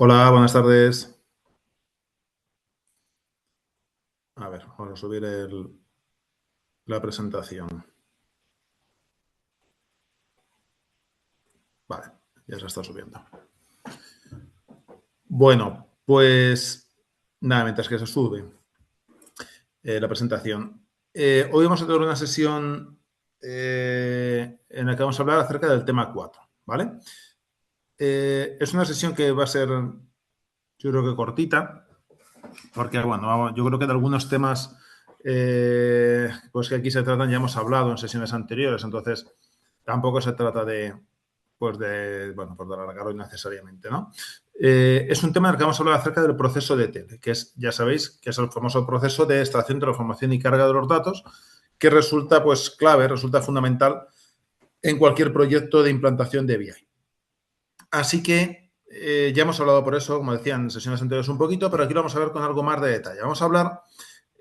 Hola, buenas tardes. A ver, vamos a subir la presentación. Vale, ya se está subiendo. Bueno, pues nada, mientras que se sube la presentación. Hoy vamos a tener una sesión en la que vamos a hablar acerca del tema 4, ¿vale? Es una sesión que va a ser, yo creo que cortita, porque, bueno, yo creo que de algunos temas pues que aquí se tratan ya hemos hablado en sesiones anteriores, entonces tampoco se trata de alargarlo innecesariamente, ¿no? Es un tema en el que vamos a hablar acerca del proceso de tele, que es, ya sabéis, que es el famoso proceso de extracción, transformación y carga de los datos, que resulta, pues, clave, resulta fundamental en cualquier proyecto de implantación de BI. Así que ya hemos hablado por eso, como decía en sesiones anteriores un poquito, pero aquí lo vamos a ver con algo más de detalle. Vamos a hablar,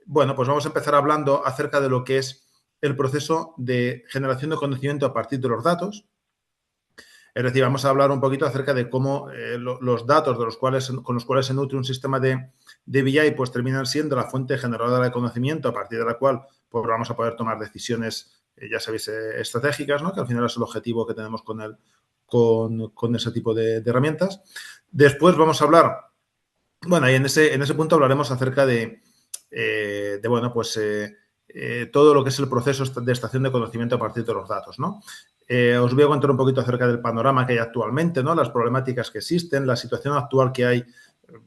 bueno, pues vamos a empezar hablando acerca de lo que es el proceso de generación de conocimiento a partir de los datos. Es decir, vamos a hablar un poquito acerca de cómo los datos con los cuales se nutre un sistema de BI pues terminan siendo la fuente generadora de conocimiento a partir de la cual pues, vamos a poder tomar decisiones, ya sabéis, estratégicas, ¿no? Que al final es el objetivo que tenemos con ese tipo de herramientas. Después vamos a hablar, bueno, y en ese punto hablaremos acerca bueno, pues todo lo que es el proceso de extracción de conocimiento a partir de los datos, ¿no? Os voy a contar un poquito acerca del panorama que hay actualmente, ¿no? Las problemáticas que existen, la situación actual que hay,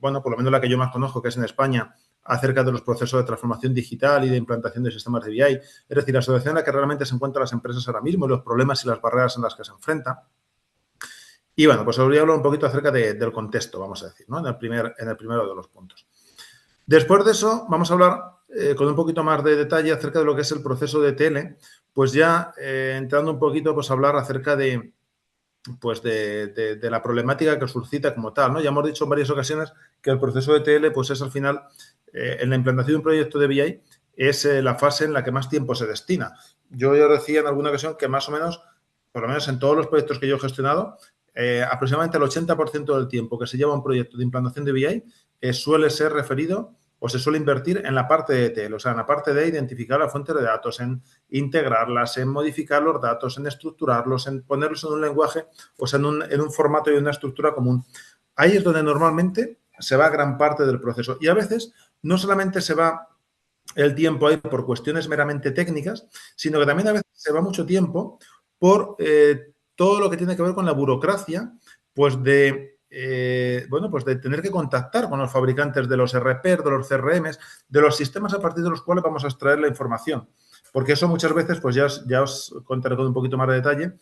bueno, por lo menos la que yo más conozco, que es en España, acerca de los procesos de transformación digital y de implantación de sistemas de BI. Es decir, la situación en la que realmente se encuentran las empresas ahora mismo, los problemas y las barreras en las que se enfrentan. Y bueno, pues os voy a hablar un poquito acerca del contexto, vamos a decir, ¿no? En el primero de los puntos. Después de eso, vamos a hablar con un poquito más de detalle acerca de lo que es el proceso de TL, pues ya entrando un poquito, pues hablar acerca pues de la problemática que suscita como tal, ¿no? Ya hemos dicho en varias ocasiones que el proceso de TL, pues es al final, en la implantación de un proyecto de BI, es la fase en la que más tiempo se destina. Yo ya decía en alguna ocasión que más o menos, por lo menos en todos los proyectos que yo he gestionado, aproximadamente el 80% del tiempo que se lleva un proyecto de implantación de BI suele ser referido o se suele invertir en la parte de ETL, o sea, en la parte de identificar las fuentes de datos, en integrarlas, en modificar los datos, en estructurarlos, en ponerlos en un lenguaje, o sea, en un formato y una estructura común. Ahí es donde normalmente se va gran parte del proceso. Y a veces no solamente se va el tiempo ahí por cuestiones meramente técnicas, sino que también a veces se va mucho tiempo por todo lo que tiene que ver con la burocracia, pues pues de tener que contactar con los fabricantes de los RP, de los CRMs, de los sistemas a partir de los cuales vamos a extraer la información. Porque eso muchas veces, pues ya os contaré con un poquito más de detalle,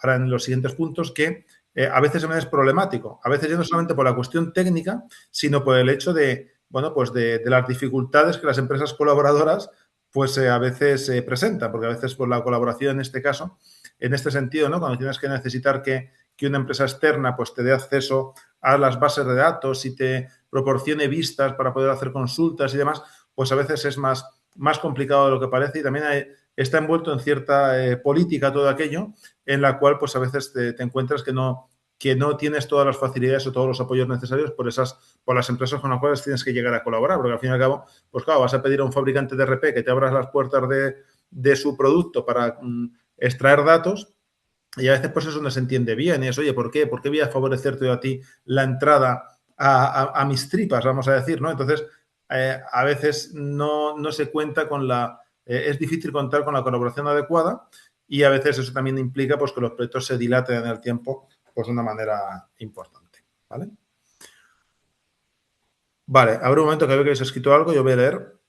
ahora en los siguientes puntos, que a veces es problemático. A veces ya no solamente por la cuestión técnica, sino por el hecho de, bueno, pues de las dificultades que las empresas colaboradoras pues a veces se presentan, porque a veces pues la colaboración en este caso, en este sentido, ¿no? Cuando tienes que necesitar que una empresa externa pues te dé acceso a las bases de datos y te proporcione vistas para poder hacer consultas y demás, pues a veces es más complicado de lo que parece y también está envuelto en cierta política todo aquello, en la cual pues a veces te encuentras que no tienes todas las facilidades o todos los apoyos necesarios por las empresas con las cuales tienes que llegar a colaborar, porque al fin y al cabo, pues claro, vas a pedir a un fabricante de RP que te abras las puertas de su producto para extraer datos y a veces pues eso no se entiende bien y es, oye, ¿por qué? ¿Por qué voy a favorecerte yo a ti la entrada a mis tripas, vamos a decir, ¿no? Entonces, a veces no se cuenta es difícil contar con la colaboración adecuada y a veces eso también implica pues que los proyectos se dilaten en el tiempo pues de una manera importante, ¿vale? Vale, habrá un momento que veo que habéis escrito algo, yo voy a leer.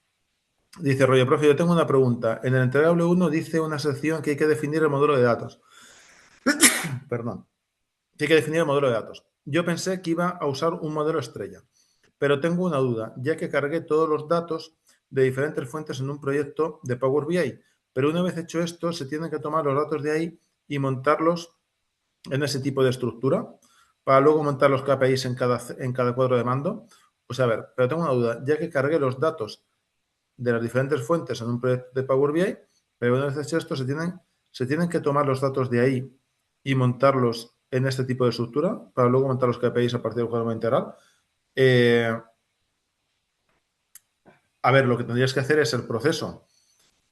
Dice Rollo, profe, yo tengo una pregunta. En el entregable 1 dice una sección que hay que definir el modelo de datos. Perdón. Que hay que definir el modelo de datos. Yo pensé que iba a usar un modelo estrella, pero tengo una duda, ya que cargué todos los datos de diferentes fuentes en un proyecto de Power BI. Pero una vez hecho esto, se tienen que tomar los datos de ahí y montarlos en ese tipo de estructura para luego montar los KPIs en cada cuadro de mando. O sea, a ver, pero tengo una duda, ya que cargué los datos de las diferentes fuentes en un proyecto de Power BI, pero una vez hecho esto, se tienen que tomar los datos de ahí y montarlos en este tipo de estructura, para luego montar los KPIs a partir del cuadro integral. A ver, lo que tendrías que hacer es el proceso.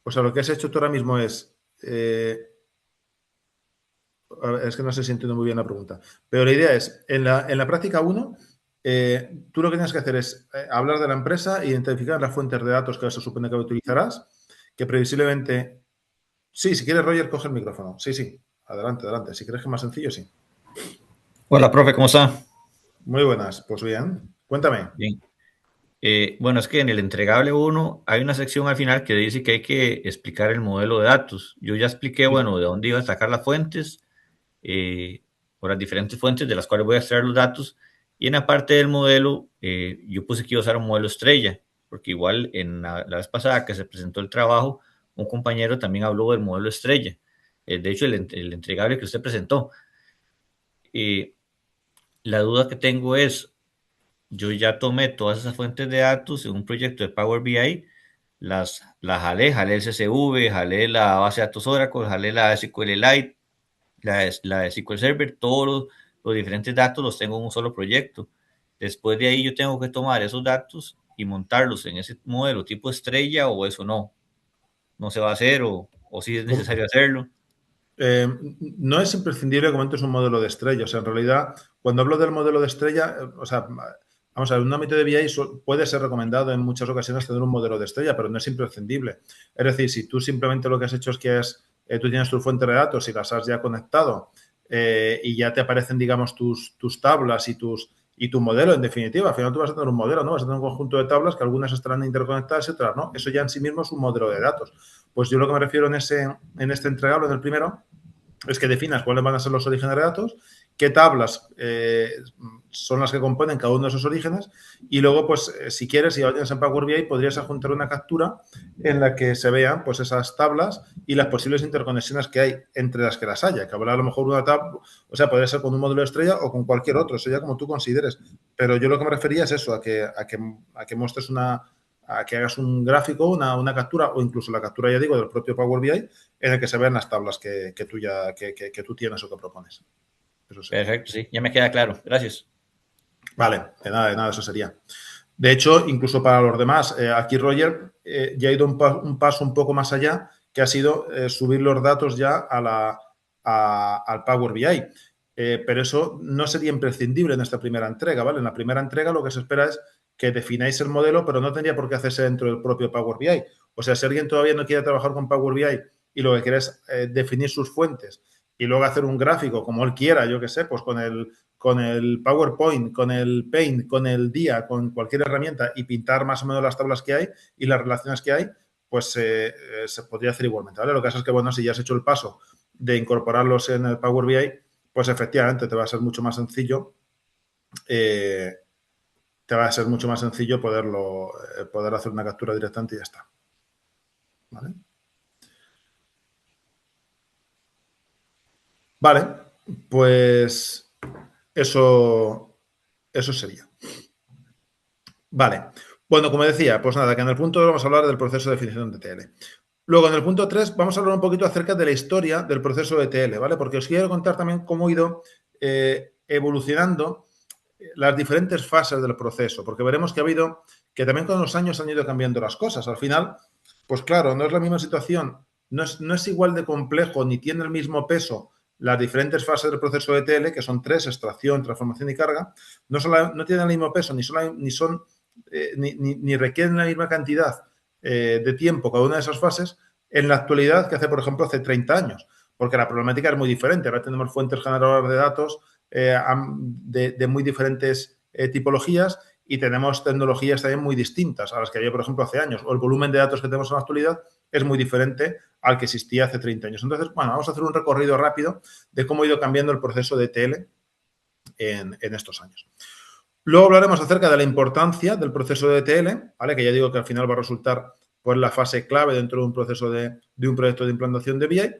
O sea, lo que has hecho tú ahora mismo es... es que no sé si entiendo muy bien la pregunta. Pero la idea es, en la práctica 1, tú lo que tienes que hacer es hablar de la empresa, identificar las fuentes de datos que se supone que utilizarás, que previsiblemente... Sí, si quieres, Roger, coge el micrófono. Sí, sí. Adelante, adelante. Si crees que es más sencillo, sí. Hola, profe, ¿cómo está? Muy buenas. Pues bien. Cuéntame. Bien. Bueno, es que en el entregable 1 hay una sección al final que dice que hay que explicar el modelo de datos. Yo ya expliqué, bueno, de dónde iba a sacar las fuentes, eh, o las diferentes fuentes de las cuales voy a extraer los datos. Y en la parte del modelo, yo puse que iba a usar un modelo estrella, porque igual en la vez pasada que se presentó el trabajo, un compañero también habló del modelo estrella. De hecho, el entregable que usted presentó. Eh, la duda que tengo es, yo ya tomé todas esas fuentes de datos en un proyecto de Power BI, las jalé el CSV, jalé la base de datos Oracle, jalé la SQLite, la de SQL Server, todos los diferentes datos los tengo en un solo proyecto. Después de ahí yo tengo que tomar esos datos y montarlos en ese modelo tipo estrella, o eso no se va a hacer, o si es necesario hacerlo. No es imprescindible que comentes un modelo de estrella. O sea, en realidad, cuando hablo del modelo de estrella, o sea, vamos a ver, un ámbito de BI puede ser recomendado en muchas ocasiones tener un modelo de estrella, pero no es imprescindible. Es decir, si tú simplemente lo que has hecho es que tú tienes tu fuente de datos y las has ya conectado y ya te aparecen, digamos, tus tablas y tu modelo, en definitiva, al final tú vas a tener un modelo, ¿no? Vas a tener un conjunto de tablas que algunas estarán interconectadas y otras no. Eso ya en sí mismo es un modelo de datos. Pues yo lo que me refiero en este entregable, en el primero, es que definas cuáles van a ser los orígenes de datos, qué tablas son las que componen cada uno de esos orígenes y luego, pues, si quieres, si lo tienes en Power BI, podrías adjuntar una captura en la que se vean, pues, esas tablas y las posibles interconexiones que hay entre las que las haya, que habrá a lo mejor una tabla, o sea, podría ser con un módulo de estrella o con cualquier otro, eso ya como tú consideres. Pero yo lo que me refería es eso, a que muestres a que hagas un gráfico, una captura o incluso la captura, ya digo, del propio Power BI en el que se vean las tablas que tú tienes o que propones. Eso sería. Perfecto, sí, ya me queda claro. Gracias. Vale, de nada, eso sería. De hecho, incluso para los demás, aquí Roger ya ha ido un paso un poco más allá, que ha sido subir los datos ya al Power BI. Pero eso no sería imprescindible en esta primera entrega, ¿vale? En la primera entrega lo que se espera es que defináis el modelo, pero no tendría por qué hacerse dentro del propio Power BI. O sea, si alguien todavía no quiere trabajar con Power BI y lo que quiere es definir sus fuentes y luego hacer un gráfico como él quiera, yo que sé, pues con el PowerPoint, con el Paint, con el DIA, con cualquier herramienta y pintar más o menos las tablas que hay y las relaciones que hay, pues se podría hacer igualmente, ¿vale? Lo que pasa es que, bueno, si ya has hecho el paso de incorporarlos en el Power BI, pues efectivamente te va a ser mucho más sencillo poder hacer una captura directamente y ya está. ¿Vale? Vale, pues eso sería. Vale. Bueno, como decía, pues nada, que en el punto 2 vamos a hablar del proceso de definición de TL. Luego, en el punto 3, vamos a hablar un poquito acerca de la historia del proceso de TL, ¿vale? Porque os quiero contar también cómo ha ido evolucionando las diferentes fases del proceso, porque veremos que que también con los años han ido cambiando las cosas. Al final, pues claro, no es la misma situación, no es igual de complejo ni tiene el mismo peso las diferentes fases del proceso de TL, que son 3, extracción, transformación y carga, no tienen el mismo peso, ni requieren la misma cantidad de tiempo cada una de esas fases en la actualidad que hace, por ejemplo, hace 30 años, porque la problemática es muy diferente. Ahora tenemos fuentes generadoras de datos de muy diferentes tipologías y tenemos tecnologías también muy distintas a las que había, por ejemplo, hace años. O el volumen de datos que tenemos en la actualidad es muy diferente al que existía hace 30 años. Entonces, bueno, vamos a hacer un recorrido rápido de cómo ha ido cambiando el proceso de TL en estos años. Luego hablaremos acerca de la importancia del proceso de TL, ¿vale? Que ya digo que al final va a resultar pues, la fase clave dentro de un proceso de un proyecto de implantación de BI.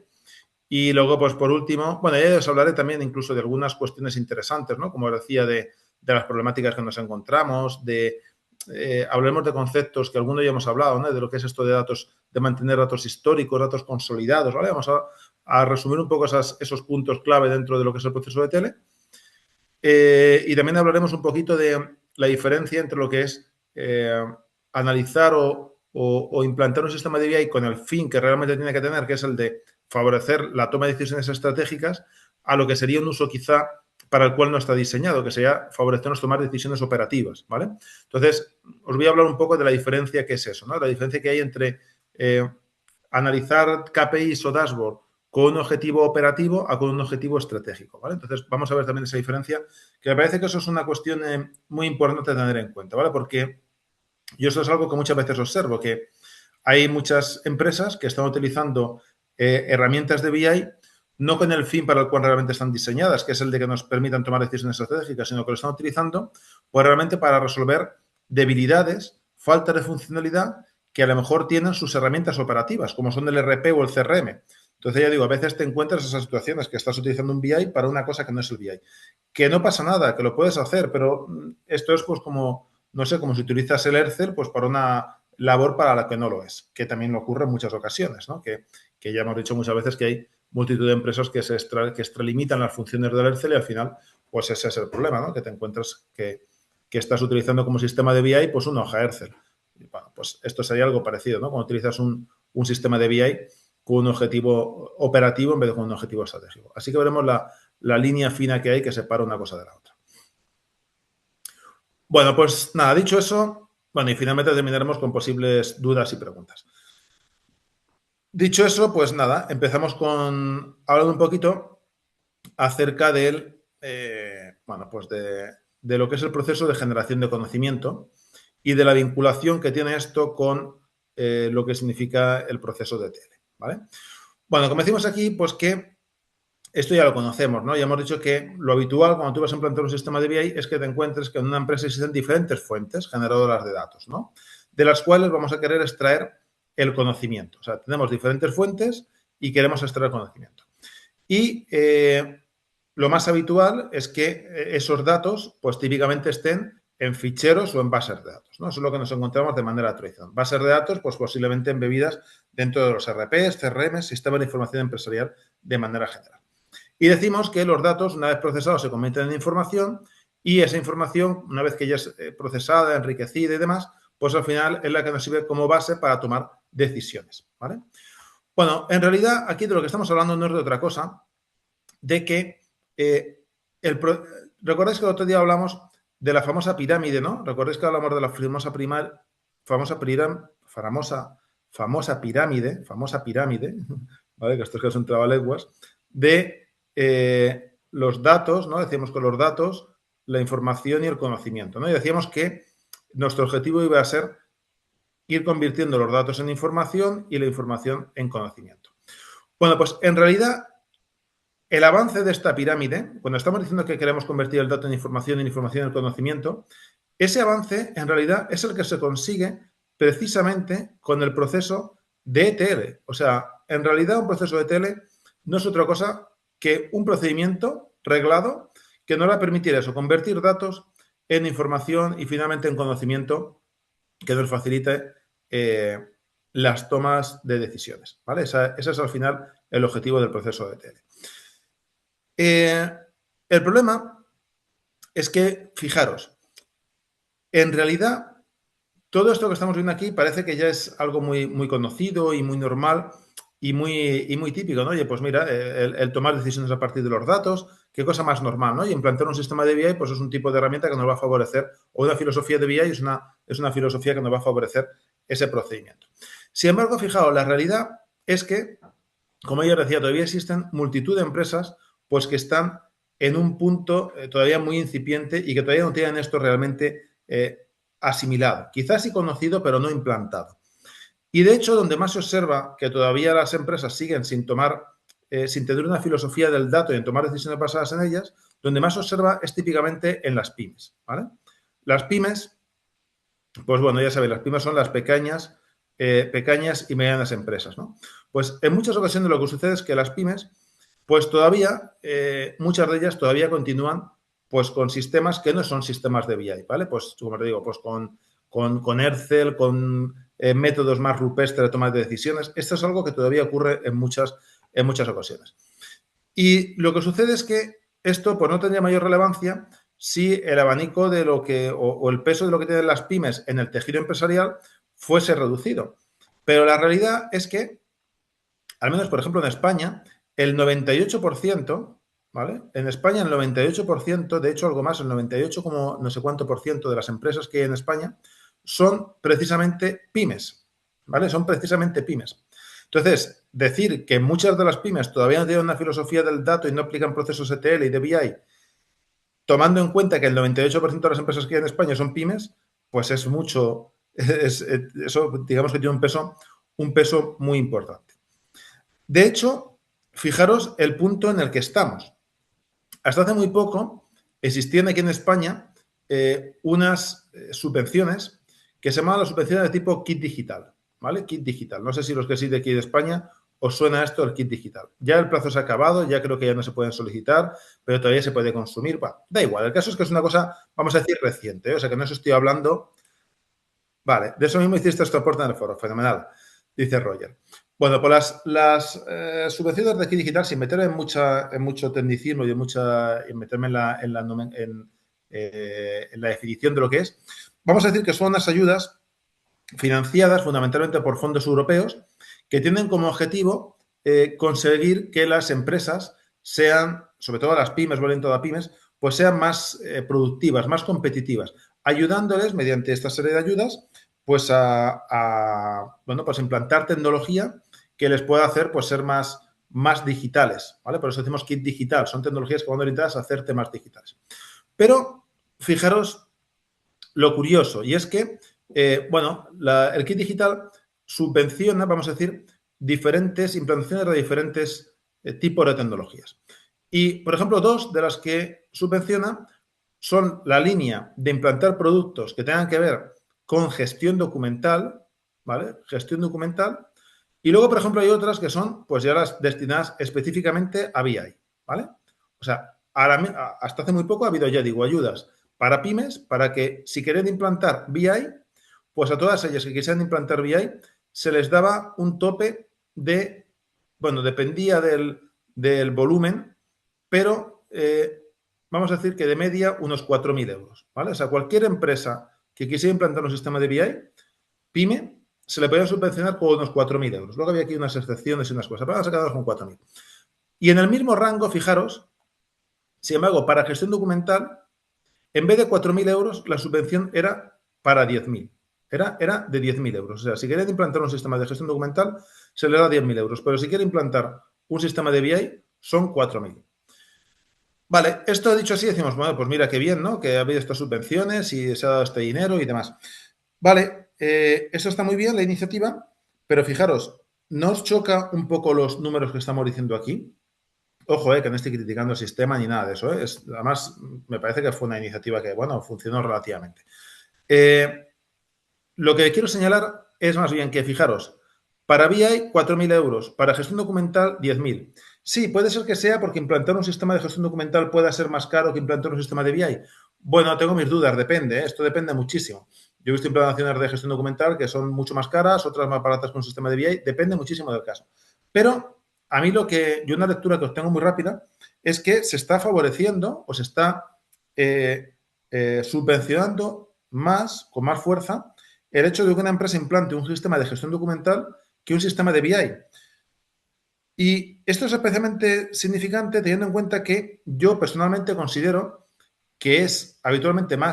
Y luego, pues por último, bueno, ya os hablaré también incluso de algunas cuestiones interesantes, ¿no? Como decía, de las problemáticas que nos encontramos, hablemos de conceptos que algunos ya hemos hablado, ¿no? De lo que es esto de datos, de mantener datos históricos, datos consolidados, ¿vale? Vamos a a resumir un poco esos puntos clave dentro de lo que es el proceso de tele. Y también hablaremos un poquito de la diferencia entre lo que es analizar o implantar un sistema de BI con el fin que realmente tiene que tener, que es el de favorecer la toma de decisiones estratégicas, a lo que sería un uso quizá para el cual no está diseñado, que sería favorecernos tomar decisiones operativas, ¿vale? Entonces, os voy a hablar un poco de la diferencia que es eso, ¿no? La diferencia que hay entre analizar KPIs o dashboard con un objetivo operativo a con un objetivo estratégico, ¿vale? Entonces, vamos a ver también esa diferencia, que me parece que eso es una cuestión muy importante de tener en cuenta, ¿vale? Porque yo eso es algo que muchas veces observo, que hay muchas empresas que están utilizando herramientas de BI no con el fin para el cual realmente están diseñadas, que es el de que nos permitan tomar decisiones estratégicas, sino que lo están utilizando pues realmente para resolver debilidades, falta de funcionalidad que a lo mejor tienen sus herramientas operativas, como son el RP o el CRM. Entonces, ya digo, a veces te encuentras esas situaciones que estás utilizando un BI para una cosa que no es el BI. Que no pasa nada, que lo puedes hacer, pero esto es pues como, no sé, como si utilizas el Excel pues para una labor para la que no lo es, que también ocurre en muchas ocasiones, ¿no? Que ya hemos dicho muchas veces que hay multitud de empresas que extralimitan las funciones del Excel y al final, pues ese es el problema, ¿no? Que te encuentras que estás utilizando como sistema de BI pues una hoja Excel. Bueno, pues esto sería algo parecido, ¿no? Cuando utilizas un sistema de BI con un objetivo operativo en vez de con un objetivo estratégico. Así que veremos la línea fina que hay que separa una cosa de la otra. Bueno, pues nada, dicho eso, bueno, y finalmente terminaremos con posibles dudas y preguntas. Dicho eso, pues nada, empezamos con hablando un poquito acerca del, bueno, pues de lo que es el proceso de generación de conocimiento y de la vinculación que tiene esto con lo que significa el proceso de tele, ¿vale? Bueno, como decimos aquí, pues que esto ya lo conocemos, ¿no? Ya hemos dicho que lo habitual cuando tú vas a implantar un sistema de BI es que te encuentres que en una empresa existen diferentes fuentes generadoras de datos, ¿no? De las cuales vamos a querer extraer el conocimiento. O sea, tenemos diferentes fuentes y queremos extraer conocimiento. Y lo más habitual es que esos datos, pues típicamente estén en ficheros o en bases de datos, ¿no? Eso es lo que nos encontramos de manera tradicional. Bases de datos, pues posiblemente embebidas dentro de los RPs, CRM, sistemas de información empresarial de manera general. Y decimos que los datos, una vez procesados, se convierten en información y esa información, una vez que ya es procesada, enriquecida y demás, pues al final es la que nos sirve como base para tomar decisiones, ¿vale? Bueno, en realidad aquí de lo que estamos hablando no es de otra cosa, de que recordáis que el otro día hablamos de la famosa pirámide, ¿no? Recordáis que hablamos de la famosa pirámide, ¿vale? Que estos que son trabalenguas, de los datos, ¿no? Decíamos que los datos, la información y el conocimiento, ¿no? Y decíamos que nuestro objetivo iba a ser ir convirtiendo los datos en información y la información en conocimiento. Bueno, pues en realidad el avance de esta pirámide, cuando estamos diciendo que queremos convertir el dato en información en conocimiento, ese avance en realidad es el que se consigue precisamente con el proceso de ETL. O sea, en realidad un proceso de ETL no es otra cosa que un procedimiento reglado que nos va a permitir eso, convertir datos en información y finalmente en conocimiento que nos facilite las tomas de decisiones, ¿vale? Ese es al final el objetivo del proceso de ETL. El problema es que, fijaros, en realidad todo esto que estamos viendo aquí parece que ya es algo muy, muy conocido y muy normal y muy típico, ¿no? Oye, pues mira, el tomar decisiones a partir de los datos, qué cosa más normal, ¿no? Y implantar un sistema de BI, pues es un tipo de herramienta que nos va a favorecer, o una filosofía de BI es una filosofía que nos va a favorecer ese procedimiento. Sin embargo, fijaos, la realidad es que, como ya decía, todavía existen multitud de empresas pues que están en un punto todavía muy incipiente y que todavía no tienen esto realmente asimilado. Quizás sí conocido, pero no implantado. Y de hecho, donde más se observa que todavía las empresas siguen sin tener una filosofía del dato y en tomar decisiones basadas en ellas, donde más se observa es típicamente en las pymes, ¿vale? Las pymes, pues bueno, ya sabéis, las pymes son las pequeñas y medianas empresas, ¿no? Pues en muchas ocasiones lo que sucede es que las pymes pues todavía, muchas de ellas todavía continúan pues con sistemas que no son sistemas de BI, ¿vale? Pues como te digo, pues con Excel, con métodos más rupestres de toma de decisiones. Esto es algo que todavía ocurre en muchas en muchas ocasiones. Y lo que sucede es que esto pues, no tendría mayor relevancia si el abanico de lo que, o el peso de lo que tienen las pymes en el tejido empresarial fuese reducido. Pero la realidad es que, al menos, por ejemplo, en España, el 98%, ¿vale? En España, el 98%, de hecho, algo más, el 98, como no sé cuánto por ciento de las empresas que hay en España son precisamente pymes, ¿vale? Son precisamente pymes. Entonces, decir que muchas de las pymes todavía no tienen una filosofía del dato y no aplican procesos ETL y de BI, tomando en cuenta que el 98% de las empresas que hay en España son pymes, pues es mucho, eso digamos que tiene un peso muy importante. De hecho, fijaros el punto en el que estamos. Hasta hace muy poco existían aquí en España unas subvenciones que se llamaban las subvenciones de tipo kit digital, ¿vale? Kit digital. No sé si los que sí de aquí de España os suena esto el kit digital. Ya el plazo se ha acabado, ya creo que ya no se pueden solicitar, pero todavía se puede consumir. Bueno, da igual, el caso es que es una cosa, vamos a decir, reciente, ¿eh? O sea que no os estoy hablando. Vale, de eso mismo hiciste este aporte en el foro, fenomenal, dice Roger. Bueno, pues las subvenciones de aquí digital, sin meter en mucho tecnicismo y en meterme en la definición de lo que es, vamos a decir que son unas ayudas financiadas fundamentalmente por fondos europeos que tienen como objetivo conseguir que las empresas sean, sobre todo las pymes, valen todas pymes, pues sean más productivas, más competitivas, ayudándoles mediante esta serie de ayudas pues bueno, pues implantar tecnología que les pueda hacer pues ser más digitales, ¿vale? Por eso decimos kit digital, son tecnologías que van orientadas a hacerte más digitales. Pero fijaros lo curioso, y es que, bueno, el kit digital subvenciona, vamos a decir, diferentes implantaciones de diferentes tipos de tecnologías. Y, por ejemplo, dos de las que subvenciona son la línea de implantar productos que tengan que ver con gestión documental, ¿vale? Gestión documental. Y luego, por ejemplo, hay otras que son, pues ya las destinadas específicamente a BI, ¿vale? O sea, hasta hace muy poco ha habido, ya digo, ayudas para pymes, para que si quieren implantar BI, pues a todas ellas que quisieran implantar BI, se les daba un tope de, bueno, dependía del volumen, pero vamos a decir que de media unos 4.000 euros, ¿vale? O sea, cualquier empresa que quisiera implantar un sistema de BI, pyme, se le podía subvencionar por unos 4.000 euros. Luego había aquí unas excepciones y unas cosas, pero vamos a quedarnos con 4.000. Y en el mismo rango, fijaros, sin embargo, para gestión documental, en vez de 4.000 euros, la subvención era para 10.000. Era de 10.000 euros. O sea, si quieren implantar un sistema de gestión documental, se le da 10.000 euros. Pero si quieren implantar un sistema de BI, son 4.000. Vale, esto dicho así, decimos, bueno, pues mira qué bien, ¿no? Que ha habido estas subvenciones y se ha dado este dinero y demás. Vale, eso está muy bien, la iniciativa, pero fijaros, ¿no os choca un poco los números que estamos diciendo aquí? Ojo, que no estoy criticando el sistema ni nada de eso. Además, me parece que fue una iniciativa que, bueno, funcionó relativamente. Lo que quiero señalar es más bien que, fijaros, para BI, 4.000 euros, para gestión documental, 10.000. Sí, puede ser que sea porque implantar un sistema de gestión documental pueda ser más caro que implantar un sistema de BI. Bueno, tengo mis dudas, depende, esto depende muchísimo. Yo he visto implantaciones de gestión documental que son mucho más caras, otras más baratas con un sistema de BI, depende muchísimo del caso. Pero a mí yo una lectura que os tengo muy rápida es que se está favoreciendo o se está subvencionando más, con más fuerza, el hecho de que una empresa implante un sistema de gestión documental que un sistema de BI. Y esto es especialmente significante teniendo en cuenta que yo personalmente considero que es habitualmente o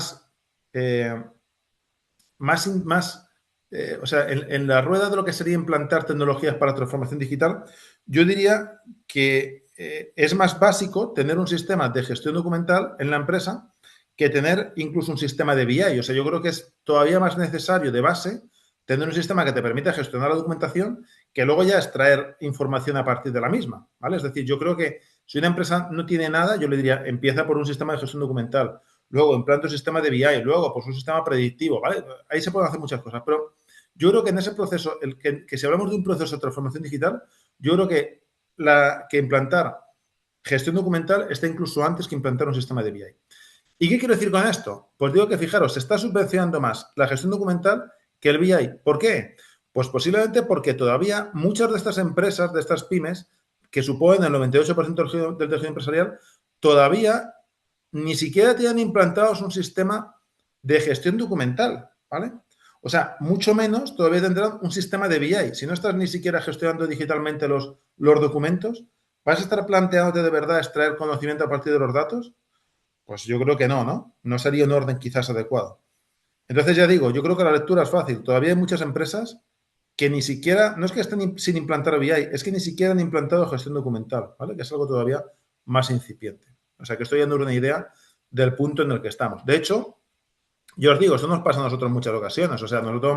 sea, en la rueda de lo que sería implantar tecnologías para transformación digital, yo diría que es más básico tener un sistema de gestión documental en la empresa que tener incluso un sistema de BI. O sea, yo creo que es todavía más necesario de base tener un sistema que te permita gestionar la documentación que luego ya extraer información a partir de la misma, ¿vale? Es decir, yo creo que si una empresa no tiene nada, yo le diría, empieza por un sistema de gestión documental, luego implanta un sistema de BI, luego pues un sistema predictivo, ¿vale? Ahí se pueden hacer muchas cosas, pero yo creo que en ese proceso, que si hablamos de un proceso de transformación digital, yo creo que implantar gestión documental está incluso antes que implantar un sistema de BI. ¿Y qué quiero decir con esto? Pues digo que, fijaros, se está subvencionando más la gestión documental que el BI. ¿Por qué? Pues posiblemente porque todavía muchas de estas empresas, de estas pymes, que suponen el 98% del tejido empresarial, todavía ni siquiera tienen implantados un sistema de gestión documental, ¿vale? O sea, mucho menos todavía tendrán un sistema de BI. Si no estás ni siquiera gestionando digitalmente los documentos, ¿vas a estar planteándote de verdad extraer conocimiento a partir de los datos? Pues yo creo que no, ¿no? No sería un orden quizás adecuado. Entonces ya digo, yo creo que la lectura es fácil. Todavía hay muchas empresas que ni siquiera, no es que estén sin implantar BI, es que ni siquiera han implantado gestión documental, ¿vale? Que es algo todavía más incipiente. O sea, que estoy dando una idea del punto en el que estamos. De hecho, yo os digo, esto nos pasa a nosotros en muchas ocasiones. O sea, nosotros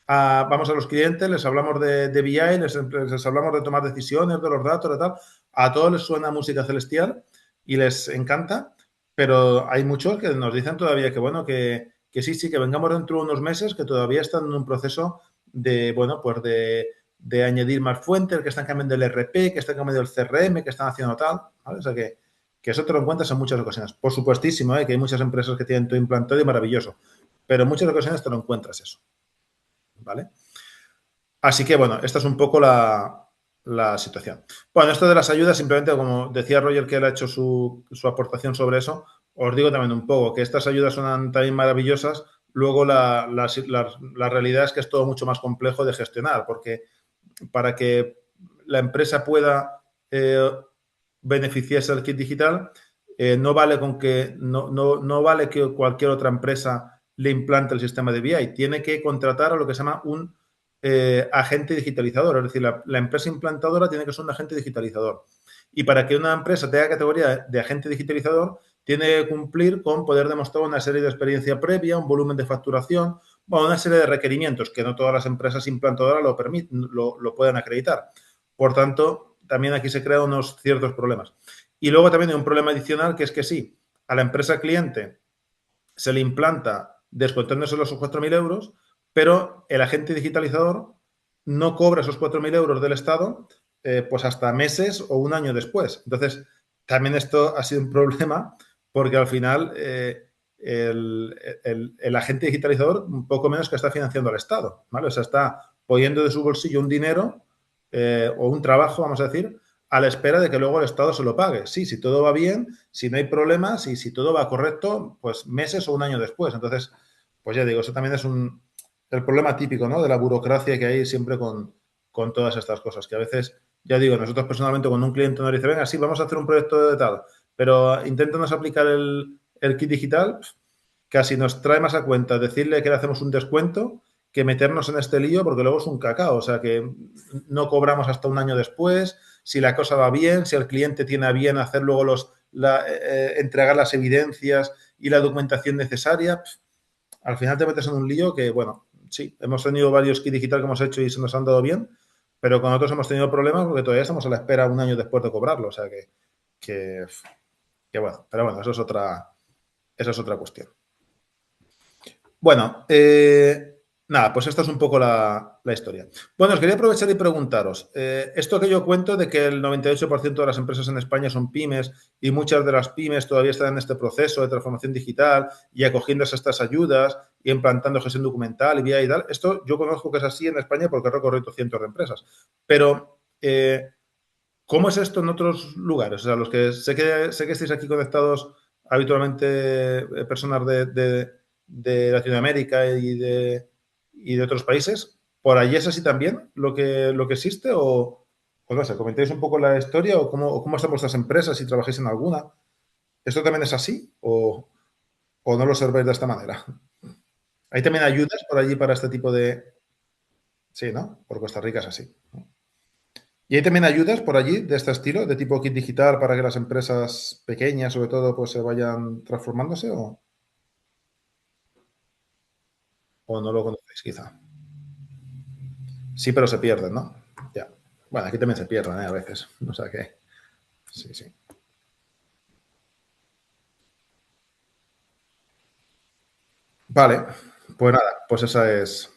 vamos a los clientes, les hablamos de BI, les hablamos de tomar decisiones, de los datos, de tal. A todos les suena música celestial y les encanta, pero hay muchos que nos dicen todavía que, bueno, que sí, que vengamos dentro de unos meses, que todavía están en un proceso de, bueno, pues de añadir más fuentes, que están cambiando el RP, que están cambiando el CRM, que están haciendo tal, ¿vale? O sea que eso te lo encuentras en muchas ocasiones. Por supuestísimo, que hay muchas empresas que tienen todo implantado y maravilloso, pero en muchas ocasiones te lo encuentras eso, ¿vale? Así que, bueno, esta es un poco la situación. Bueno, esto de las ayudas, simplemente, como decía Roger, que él ha hecho su aportación sobre eso, os digo también un poco que estas ayudas son también maravillosas. Luego la realidad es que es todo mucho más complejo de gestionar, porque para que la empresa pueda beneficiarse del kit digital, no vale no vale que cualquier otra empresa le implante el sistema de BI. Tiene que contratar a lo que se llama un agente digitalizador. Es decir, la empresa implantadora tiene que ser un agente digitalizador. Y para que una empresa tenga categoría de agente digitalizador, tiene que cumplir con poder demostrar una serie de experiencia previa, un volumen de facturación, bueno, una serie de requerimientos que no todas las empresas implantadoras lo pueden acreditar. Por tanto, también aquí se crean unos ciertos problemas. Y luego también hay un problema adicional, que es que sí, a la empresa cliente se le implanta descontándose los 4.000 euros, pero el agente digitalizador no cobra esos 4.000 euros del Estado pues hasta meses o un año después. Entonces, también esto ha sido un problema porque al final el agente digitalizador un poco menos que está financiando al Estado, ¿vale? O sea, está poniendo de su bolsillo un dinero o un trabajo, vamos a decir, a la espera de que luego el Estado se lo pague. Sí, si todo va bien, si no hay problemas y si todo va correcto, pues meses o un año después. Entonces, pues ya digo, eso también es el problema típico, ¿no? De la burocracia que hay siempre con todas estas cosas, que a veces, ya digo, nosotros personalmente cuando un cliente nos dice, venga, sí, vamos a hacer un proyecto de tal, pero inténtanos aplicar el kit digital, casi nos trae más a cuenta decirle que le hacemos un descuento que meternos en este lío porque luego es un cacao, o sea que no cobramos hasta un año después, si la cosa va bien, si el cliente tiene a bien hacer luego entregar las evidencias y la documentación necesaria, al final te metes en un lío que, bueno, sí, hemos tenido varios kits digital que hemos hecho y se nos han dado bien, pero con otros hemos tenido problemas porque todavía estamos a la espera un año después de cobrarlo, o sea que bueno, pero bueno, eso es otra cuestión. Bueno, nada, pues esta es un poco la historia. Bueno, os quería aprovechar y preguntaros, esto que yo cuento de que el 98% de las empresas en España son pymes y muchas de las pymes todavía están en este proceso de transformación digital y acogiéndose a estas ayudas y implantando gestión documental y BI y tal, esto yo conozco que es así en España porque he recorrido cientos de empresas. Pero, ¿cómo es esto en otros lugares? O sea, los que sé que estáis aquí conectados habitualmente personas de Latinoamérica y de otros países, ¿por allí es así también lo que existe? O no sé, comentáis un poco la historia o cómo están vuestras empresas si trabajáis en alguna. ¿Esto también es así o no lo observáis de esta manera? ¿Hay también ayudas por allí para este tipo de...? Sí, ¿no? Por Costa Rica es así. ¿Y hay también ayudas por allí de este estilo, de tipo kit digital, para que las empresas pequeñas, sobre todo, pues se vayan transformándose o no lo conocéis quizá? Sí, pero se pierden, ¿no? Ya. Bueno, aquí también se pierden, a veces. O sea que, sí, sí. Vale, pues nada, pues esa es.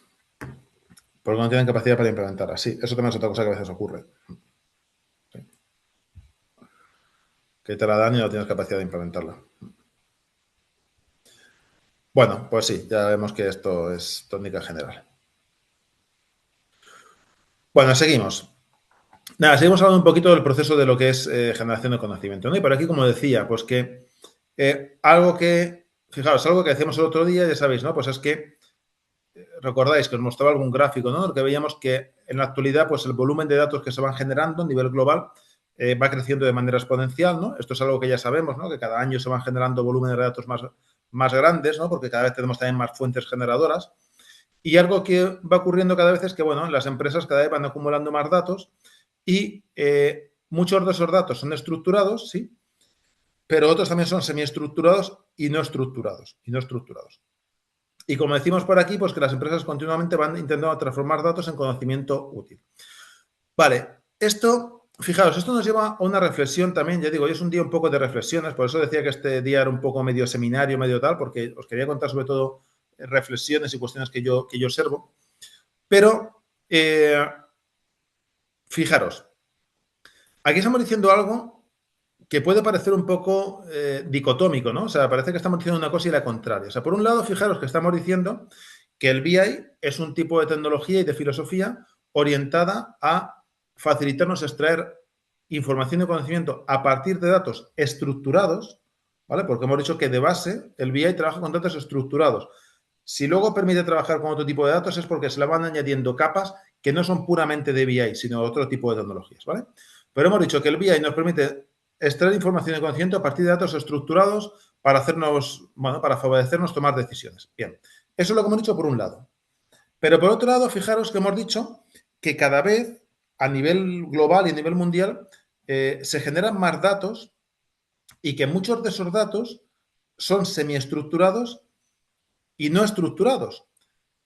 Porque no tienen capacidad para implementarla. Sí, eso también es otra cosa que a veces ocurre. Sí. Que te la dan y no tienes capacidad de implementarla. Bueno, pues sí, ya vemos que esto es tónica general. Bueno, seguimos. Nada, seguimos hablando un poquito del proceso de lo que es generación de conocimiento, ¿no? Y por aquí, como decía, pues que algo que, fijaos, algo que hacíamos el otro día, ya sabéis, ¿no? Pues es que recordáis que os mostraba algún gráfico, ¿no? Que veíamos que en la actualidad, pues el volumen de datos que se van generando a nivel global va creciendo de manera exponencial, ¿no? Esto es algo que ya sabemos, ¿no? Que cada año se van generando volúmenes de datos más grandes, ¿no? Porque cada vez tenemos también más fuentes generadoras. Y algo que va ocurriendo cada vez es que, bueno, las empresas cada vez van acumulando más datos y muchos de esos datos son estructurados, sí, pero otros también son semiestructurados y no estructurados. Y no estructurados. Y como decimos por aquí, pues que las empresas continuamente van intentando transformar datos en conocimiento útil. Vale, fijaos, esto nos lleva a una reflexión también, ya digo, hoy es un día un poco de reflexiones, por eso decía que este día era un poco medio seminario, medio tal, porque os quería contar sobre todo reflexiones y cuestiones que yo observo. Pero, fijaros, aquí estamos diciendo algo que puede parecer un poco dicotómico, ¿no? O sea, parece que estamos diciendo una cosa y la contraria. O sea, por un lado, fijaros que estamos diciendo que el BI es un tipo de tecnología y de filosofía orientada a facilitarnos extraer información y conocimiento a partir de datos estructurados, ¿vale? Porque hemos dicho que de base el BI trabaja con datos estructurados. Si luego permite trabajar con otro tipo de datos es porque se le van añadiendo capas que no son puramente de BI, sino otro tipo de tecnologías, ¿vale? Pero hemos dicho que el BI nos permite extraer información y conocimiento a partir de datos estructurados para para favorecernos tomar decisiones. Bien, eso es lo que hemos dicho por un lado. Pero por otro lado, fijaros que hemos dicho que cada vez a nivel global y a nivel mundial se generan más datos y que muchos de esos datos son semiestructurados y no estructurados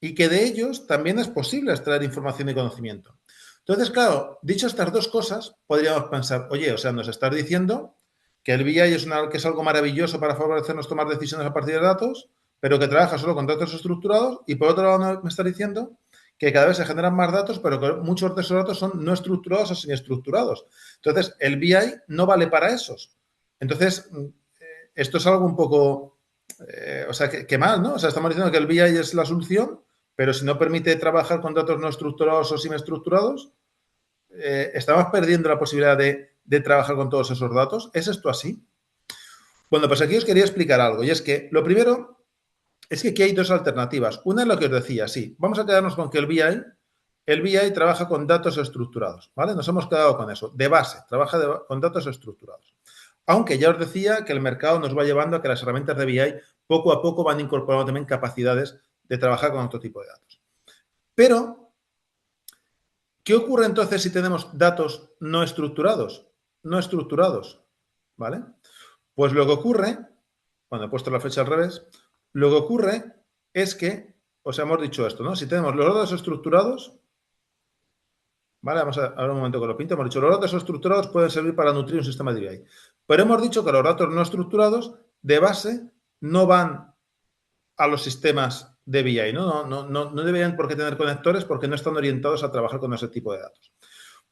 y que de ellos también es posible extraer información y conocimiento. Entonces, claro, dicho estas dos cosas, podríamos pensar, oye, o sea, nos estás diciendo que el BI que es algo maravilloso para favorecernos tomar decisiones a partir de datos, pero que trabaja solo con datos estructurados, y por otro lado me estás diciendo que cada vez se generan más datos, pero que muchos de esos datos son no estructurados o semiestructurados. Entonces, el BI no vale para esos. Entonces, esto es algo un poco, o sea, que mal, ¿no? O sea, estamos diciendo que el BI es la solución, pero si no permite trabajar con datos no estructurados o semiestructurados, estamos perdiendo la posibilidad de trabajar con todos esos datos. ¿Es esto así? Bueno, pues aquí os quería explicar algo, y es que lo primero es que aquí hay dos alternativas. Una es lo que os decía, sí, vamos a quedarnos con que el BI trabaja con datos estructurados, ¿vale? Nos hemos quedado con eso, de base, trabaja con datos estructurados. Aunque ya os decía que el mercado nos va llevando a que las herramientas de BI poco a poco van incorporando también capacidades de trabajar con otro tipo de datos. Pero, ¿qué ocurre entonces si tenemos datos no estructurados? No estructurados, ¿vale? Pues lo que ocurre, cuando he puesto la flecha al revés, lo que ocurre es que, os hemos dicho esto, ¿no? Si tenemos los datos estructurados, ¿vale? Vamos a ver un momento que lo pinto. Hemos dicho, los datos estructurados pueden servir para nutrir un sistema de BI. Pero hemos dicho que los datos no estructurados, de base, no van a los sistemas de BI, ¿no? No deberían por qué tener conectores porque no están orientados a trabajar con ese tipo de datos.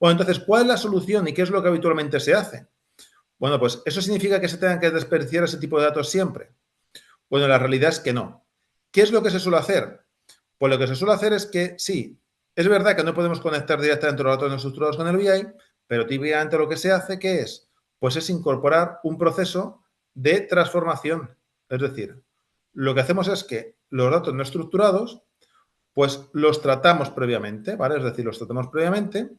Bueno, entonces, ¿cuál es la solución y qué es lo que habitualmente se hace? Bueno, pues eso significa que se tengan que desperdiciar ese tipo de datos siempre. Bueno, la realidad es que no. ¿Qué es lo que se suele hacer? Pues lo que se suele hacer es que sí, es verdad que no podemos conectar directamente los datos no estructurados con el BI, pero típicamente lo que se hace, ¿qué es? Pues es incorporar un proceso de transformación. Es decir, lo que hacemos es que los datos no estructurados, pues los tratamos previamente, ¿vale? Es decir, los tratamos previamente.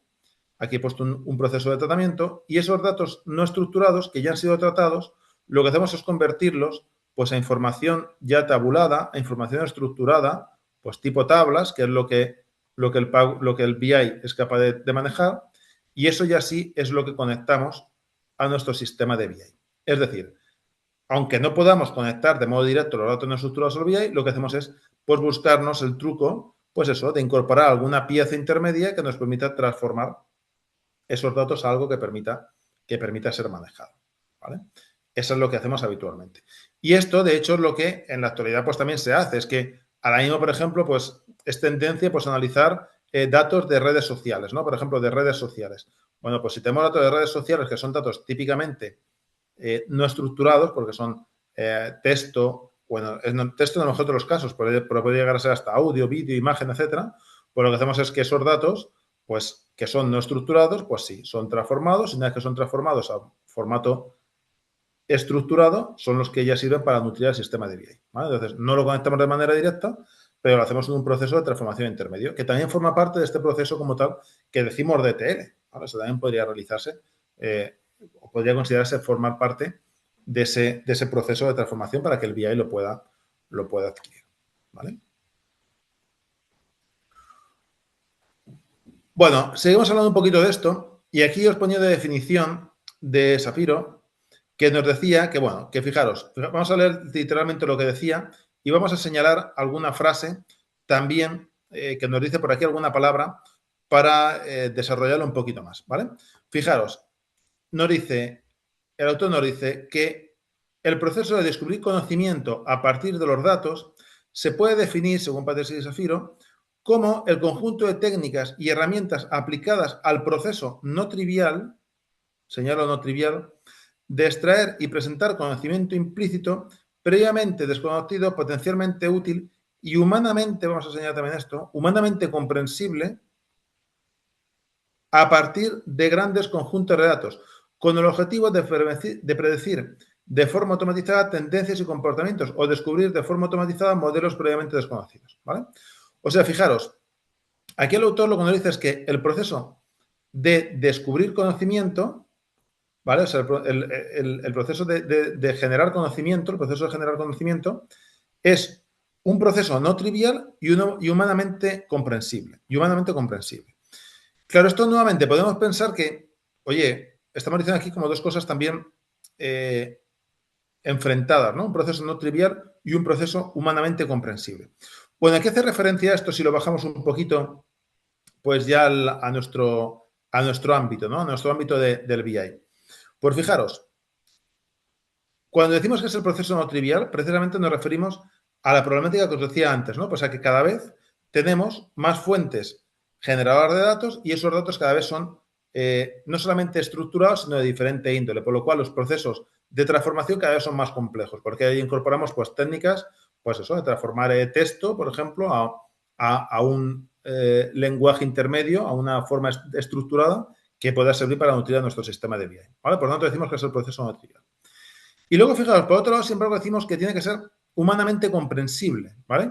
Aquí he puesto un proceso de tratamiento y esos datos no estructurados que ya han sido tratados, lo que hacemos es convertirlos pues a información ya tabulada, a información estructurada, pues tipo tablas, que es lo que el BI es capaz de manejar, y eso ya sí es lo que conectamos a nuestro sistema de BI. Es decir, aunque no podamos conectar de modo directo los datos no estructurados al BI, lo que hacemos es pues buscarnos el truco, pues eso, de incorporar alguna pieza intermedia que nos permita transformar esos datos a algo que permita ser manejado, ¿vale? Eso es lo que hacemos habitualmente. Y esto, de hecho, es lo que en la actualidad pues también se hace. Es que ahora mismo, por ejemplo, pues es tendencia pues analizar datos de redes sociales, ¿no? Por ejemplo, de redes sociales. Bueno, pues si tenemos datos de redes sociales que son datos típicamente no estructurados, porque son texto, bueno, texto en a lo mejor de los casos, pero puede llegar a ser hasta audio, vídeo, imagen, etcétera, pues lo que hacemos es que esos datos pues que son no estructurados, pues sí, son transformados. Y una vez que son transformados a formato estructurado, son los que ya sirven para nutrir el sistema de BI, ¿vale? Entonces, no lo conectamos de manera directa, pero lo hacemos en un proceso de transformación intermedio, que también forma parte de este proceso como tal que decimos de ETL. ¿Vale? Eso también podría realizarse o podría considerarse formar parte de ese proceso de transformación para que el BI lo pueda adquirir, ¿vale? Bueno, seguimos hablando un poquito de esto y aquí os ponía de definición de Zafiro que nos decía que, bueno, que fijaros, vamos a leer literalmente lo que decía y vamos a señalar alguna frase también que nos dice por aquí alguna palabra para desarrollarlo un poquito más, ¿vale? Fijaros, el autor nos dice que el proceso de descubrir conocimiento a partir de los datos se puede definir, según Patterson y Zafiro, como el conjunto de técnicas y herramientas aplicadas al proceso no trivial, señalo no trivial, de extraer y presentar conocimiento implícito previamente desconocido, potencialmente útil y humanamente, vamos a señalar también esto, humanamente comprensible a partir de grandes conjuntos de datos, con el objetivo de predecir de forma automatizada tendencias y comportamientos o descubrir de forma automatizada modelos previamente desconocidos, ¿vale? O sea, fijaros, aquí el autor lo que nos dice es que el proceso de descubrir conocimiento, ¿vale? O sea, el proceso de generar conocimiento, el proceso de generar conocimiento es un proceso no trivial y humanamente comprensible. Claro, esto nuevamente podemos pensar que, oye, estamos diciendo aquí como dos cosas también enfrentadas, ¿no? Un proceso no trivial y un proceso humanamente comprensible. Bueno, ¿a qué hace referencia esto si lo bajamos un poquito, pues ya a nuestro ámbito, ¿no? A nuestro ámbito del BI. Pues fijaros, cuando decimos que es el proceso no trivial, precisamente nos referimos a la problemática que os decía antes, ¿no? Pues a que cada vez tenemos más fuentes generadoras de datos y esos datos cada vez son no solamente estructurados, sino de diferente índole, por lo cual los procesos de transformación cada vez son más complejos, porque ahí incorporamos pues técnicas, pues eso, de transformar texto, por ejemplo, a un lenguaje intermedio, a una forma estructurada que pueda servir para nutrir a nuestro sistema de BI, ¿vale? Por lo tanto, decimos que es el proceso no trivial. Y luego, fijaos, por otro lado, siempre decimos que tiene que ser humanamente comprensible, ¿vale?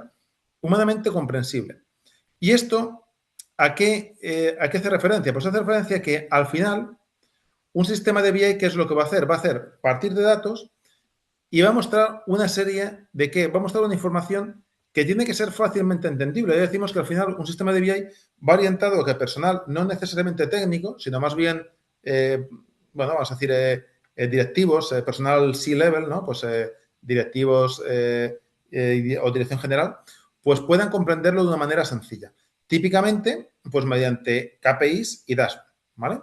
Humanamente comprensible. ¿Y esto a qué hace referencia? Pues hace referencia a que al final un sistema de BI, ¿qué es lo que va a hacer? Va a hacer partir de datos y va a mostrar una serie de qué, va a mostrar una información que tiene que ser fácilmente entendible. Ya decimos que al final un sistema de BI va orientado a que personal no necesariamente técnico, sino más bien, bueno, vamos a decir, directivos, personal C-level, ¿no? Pues directivos o dirección general, pues puedan comprenderlo de una manera sencilla. Típicamente, pues mediante KPIs y dashboard, ¿vale?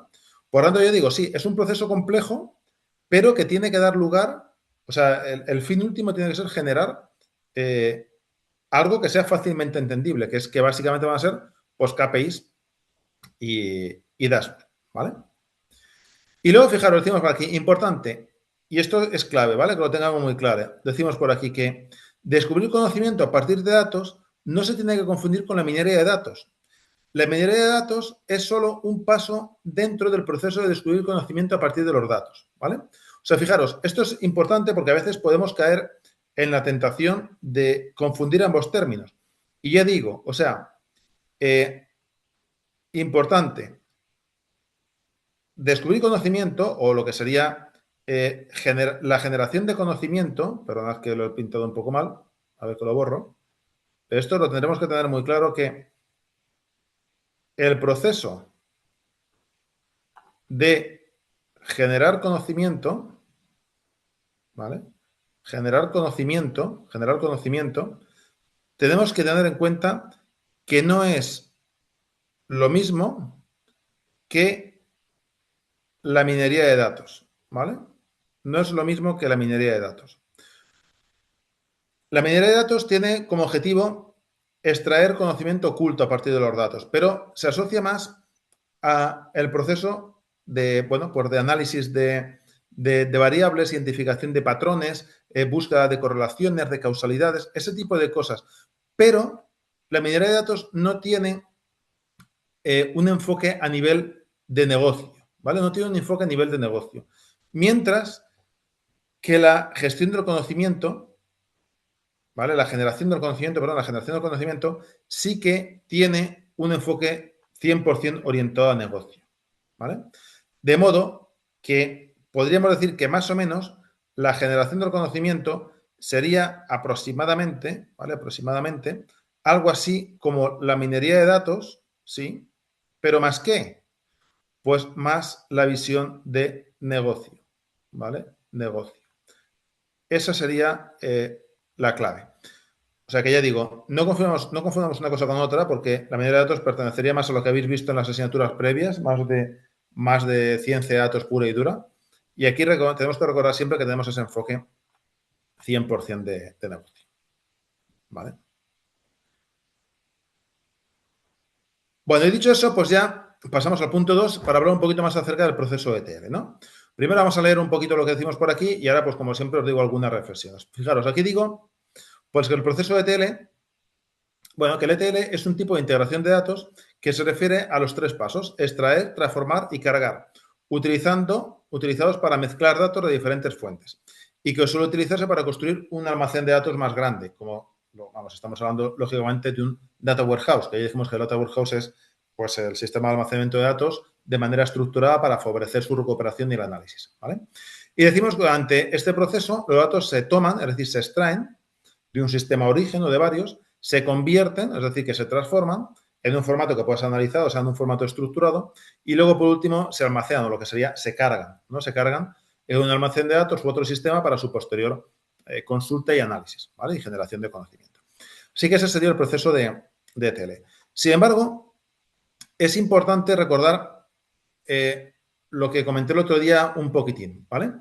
Por lo tanto, yo digo, sí, es un proceso complejo, pero que tiene que dar lugar, o sea, el fin último tiene que ser generar algo que sea fácilmente entendible, que es que básicamente van a ser pues KPIs y dashboard, ¿vale? Y luego, fijaros, decimos por aquí, importante, y esto es clave, ¿vale? Que lo tengamos muy claro. Decimos por aquí que descubrir conocimiento a partir de datos no se tiene que confundir con la minería de datos. La minería de datos es solo un paso dentro del proceso de descubrir conocimiento a partir de los datos, ¿vale? O sea, fijaros, esto es importante porque a veces podemos caer en la tentación de confundir ambos términos. Y ya digo, o sea, importante, descubrir conocimiento o lo que sería la generación de conocimiento, perdonad que lo he pintado un poco mal, a ver que lo borro, pero esto lo tendremos que tener muy claro que el proceso de generar conocimiento, ¿vale? Generar conocimiento, tenemos que tener en cuenta que no es lo mismo que la minería de datos, ¿vale? No es lo mismo que la minería de datos. La minería de datos tiene como objetivo extraer conocimiento oculto a partir de los datos, pero se asocia más a el proceso de, bueno, pues de análisis de variables, identificación de patrones, búsqueda de correlaciones, de causalidades, ese tipo de cosas. Pero la minería de datos no tiene un enfoque a nivel de negocio, ¿vale? No tiene un enfoque a nivel de negocio. Mientras que la gestión del conocimiento, ¿vale? La generación del conocimiento sí que tiene un enfoque 100% orientado a negocio, ¿vale? De modo que podríamos decir que más o menos la generación del conocimiento sería aproximadamente, ¿vale? Aproximadamente algo así como la minería de datos, ¿sí? Pero más qué, pues más la visión de negocio, ¿vale? Negocio. Esa sería la clave. O sea que ya digo, no confundamos una cosa con otra porque la minería de datos pertenecería más a lo que habéis visto en las asignaturas previas, más de ciencia de datos pura y dura. Y aquí tenemos que recordar siempre que tenemos ese enfoque 100% de negocio. ¿Vale? Bueno, y dicho eso, pues ya pasamos al punto 2 para hablar un poquito más acerca del proceso ETL, ¿no? Primero vamos a leer un poquito lo que decimos por aquí y ahora, pues como siempre, os digo algunas reflexiones. Fijaros, aquí digo, pues que el proceso ETL, bueno, que el ETL es un tipo de integración de datos que se refiere a los tres pasos: extraer, transformar y cargar, utilizados para mezclar datos de diferentes fuentes y que suele utilizarse para construir un almacén de datos más grande, como estamos hablando lógicamente de un data warehouse, que ya dijimos que el data warehouse es pues el sistema de almacenamiento de datos de manera estructurada para favorecer su recuperación y el análisis, ¿vale? Y decimos que durante este proceso los datos se toman, es decir, se extraen de un sistema origen o de varios, se convierten, es decir, que se transforman en un formato que pueda ser analizado, o sea, en un formato estructurado, y luego, por último, se almacenan, o lo que sería, se cargan, ¿no? Se cargan en un almacén de datos u otro sistema para su posterior consulta y análisis, ¿vale? Y generación de conocimiento. Así que ese sería el proceso de ETL. Sin embargo, es importante recordar lo que comenté el otro día un poquitín, ¿vale?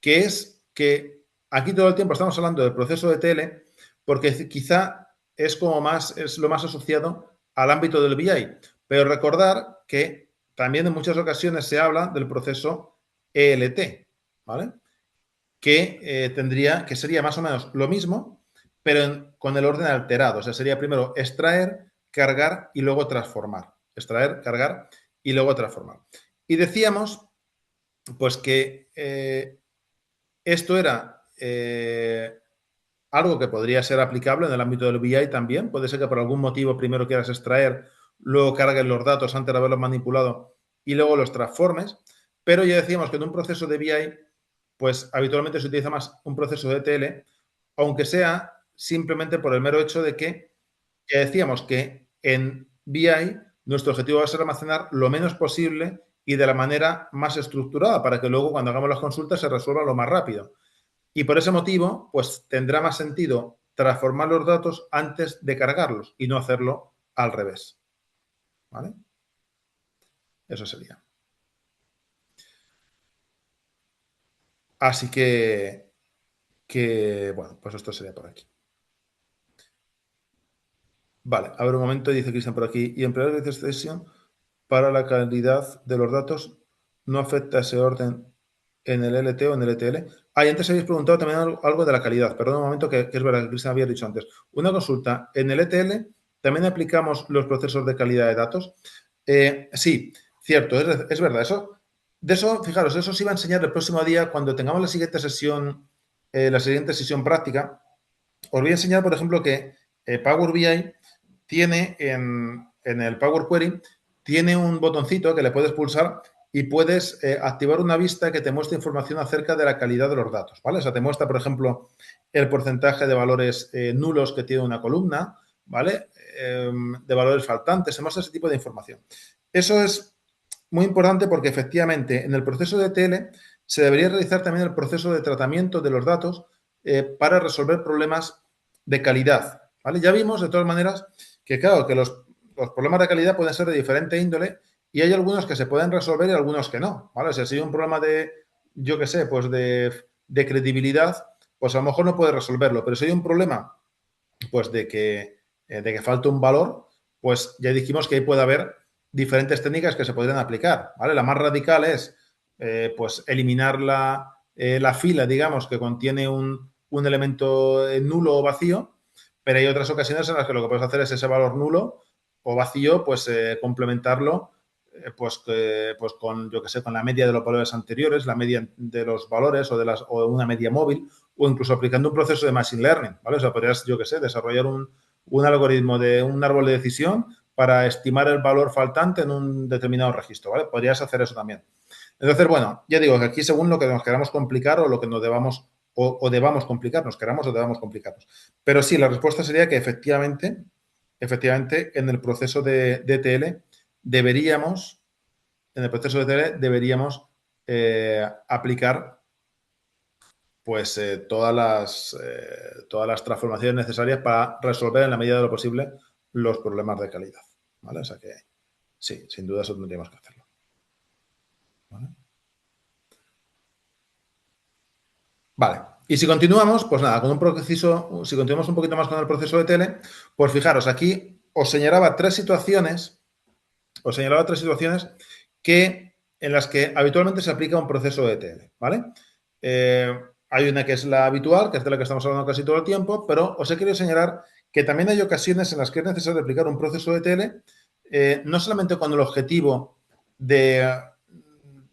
Que es que aquí todo el tiempo estamos hablando del proceso de ETL porque quizá es lo más asociado al ámbito del BI, pero recordar que también en muchas ocasiones se habla del proceso ELT, ¿vale? Que sería más o menos lo mismo, pero con el orden alterado. O sea, sería primero extraer, cargar y luego transformar. Extraer, cargar y luego transformar. Y decíamos, pues que esto era algo que podría ser aplicable en el ámbito del BI también. Puede ser que por algún motivo primero quieras extraer, luego cargues los datos antes de haberlos manipulado y luego los transformes. Pero ya decíamos que en un proceso de BI, pues habitualmente se utiliza más un proceso de ETL, aunque sea simplemente por el mero hecho de que ya decíamos que en BI nuestro objetivo va a ser almacenar lo menos posible y de la manera más estructurada para que luego cuando hagamos las consultas se resuelva lo más rápido. Y por ese motivo, pues tendrá más sentido transformar los datos antes de cargarlos y no hacerlo al revés. ¿Vale? Eso sería. Así bueno, pues esto sería por aquí. Vale, a ver un momento, dice Cristian por aquí. Y emplear de sesión para la calidad de los datos no afecta ese orden en el LT o en el ETL. Y antes habéis preguntado también algo de la calidad. Perdón un momento, que es verdad que Cristian había dicho antes. Una consulta. ¿En el ETL también aplicamos los procesos de calidad de datos? Sí, cierto, es verdad. Fijaros, eso os iba a enseñar el próximo día cuando tengamos la siguiente sesión práctica. Os voy a enseñar, por ejemplo, que Power BI tiene en el Power Query, tiene un botoncito que le puedes pulsar y puedes activar una vista que te muestra información acerca de la calidad de los datos, ¿vale? O sea, te muestra, por ejemplo, el porcentaje de valores nulos que tiene una columna, ¿vale? De valores faltantes, se muestra ese tipo de información. Eso es muy importante porque efectivamente en el proceso de ETL se debería realizar también el proceso de tratamiento de los datos para resolver problemas de calidad, ¿vale? Ya vimos, de todas maneras, que claro, que los problemas de calidad pueden ser de diferente índole y hay algunos que se pueden resolver y algunos que no, ¿vale? O sea, si hay un problema yo qué sé, pues de credibilidad, pues a lo mejor no puedes resolverlo, pero si hay un problema, pues de que falta un valor, pues ya dijimos que ahí puede haber diferentes técnicas que se podrían aplicar, ¿vale? La más radical es, pues, eliminar la fila, digamos, que contiene un elemento nulo o vacío, pero hay otras ocasiones en las que lo que puedes hacer es ese valor nulo, o vacío, pues complementarlo pues con, yo que sé, con la media de los valores anteriores, la media de los valores o una media móvil, o incluso aplicando un proceso de machine learning, ¿vale? O sea, podrías, yo que sé, desarrollar un algoritmo de un árbol de decisión para estimar el valor faltante en un determinado registro, ¿vale? Podrías hacer eso también. Entonces, bueno, ya digo que aquí según lo que nos queramos complicar o lo que nos debamos o debamos complicarnos, queramos o debamos complicarnos. Pero sí, la respuesta sería que efectivamente, en el proceso de ETL deberíamos, aplicar pues todas las transformaciones necesarias para resolver en la medida de lo posible los problemas de calidad, ¿vale? O sea que sí, sin duda eso tendríamos que hacerlo. ¿Vale? Vale. Y si continuamos, pues nada, si continuamos un poquito más con el proceso de tele, pues fijaros, aquí os señalaba tres situaciones en las que habitualmente se aplica un proceso de tele, ¿vale? Hay una que es la habitual, que es de la que estamos hablando casi todo el tiempo, pero os he querido señalar que también hay ocasiones en las que es necesario aplicar un proceso de tele, no solamente con el objetivo de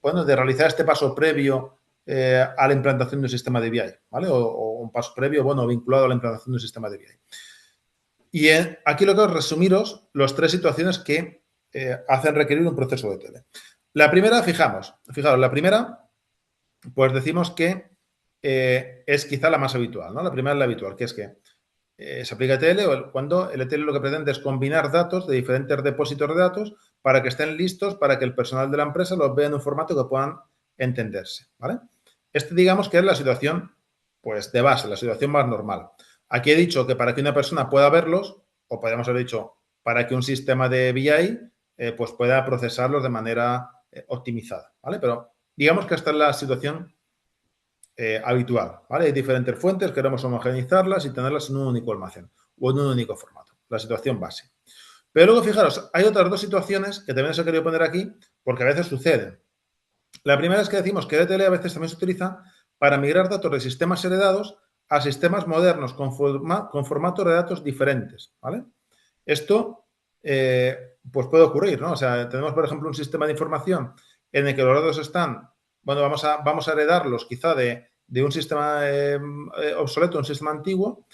realizar este paso previo a la implantación de un sistema de BI, ¿vale? O un paso previo, vinculado a la implantación de un sistema de BI. Y aquí lo que os resumiros las tres situaciones que hacen requerir un proceso de tele. La primera, fijaros, la primera, pues decimos que es quizá la más habitual, ¿no? La primera es la habitual, que es que se aplica ETL cuando el ETL lo que pretende es combinar datos de diferentes depósitos de datos para que estén listos para que el personal de la empresa los vea en un formato que puedan entenderse, ¿vale? Digamos que es la situación, pues, de base, la situación más normal. Aquí he dicho que para que una persona pueda verlos, o podríamos haber dicho para que un sistema de BI pues pueda procesarlos de manera optimizada, ¿vale? Pero digamos que esta es la situación habitual, ¿vale? Hay diferentes fuentes, queremos homogeneizarlas y tenerlas en un único almacén o en un único formato, la situación base. Pero luego, fijaros, hay otras dos situaciones que también os he querido poner aquí porque a veces suceden. La primera es que decimos que ETL a veces también se utiliza para migrar datos de sistemas heredados a sistemas modernos con formatos de datos diferentes, ¿vale? Esto, pues puede ocurrir, ¿no? O sea, tenemos, por ejemplo, un sistema de información en el que los datos están, vamos a heredarlos quizá de un sistema obsoleto, un sistema antiguo,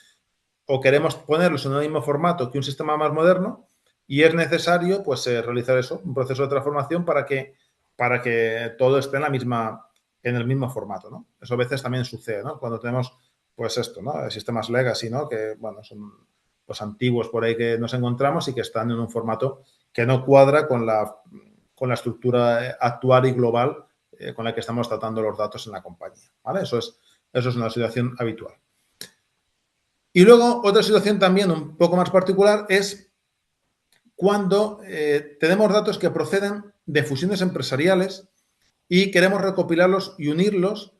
o queremos ponerlos en el mismo formato que un sistema más moderno y es necesario, pues, realizar eso, un proceso de transformación para que todo esté en el mismo formato, ¿no? Eso a veces también sucede, ¿no? Cuando tenemos, pues esto, ¿no? Sistemas legacy, ¿no? Que, son los antiguos por ahí que nos encontramos y que están en un formato que no cuadra con la estructura actual y global con la que estamos tratando los datos en la compañía, ¿vale? Eso es una situación habitual. Y luego, otra situación también un poco más particular es cuando tenemos datos que proceden de fusiones empresariales y queremos recopilarlos y unirlos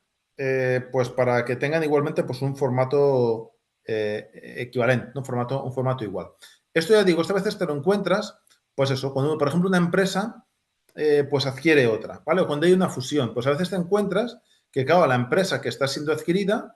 pues para que tengan igualmente pues un formato equivalente, un formato igual. Esto ya digo, esta veces te lo encuentras, pues eso, cuando por ejemplo una empresa pues adquiere otra, ¿vale? O cuando hay una fusión, pues a veces te encuentras que, claro, la empresa que está siendo adquirida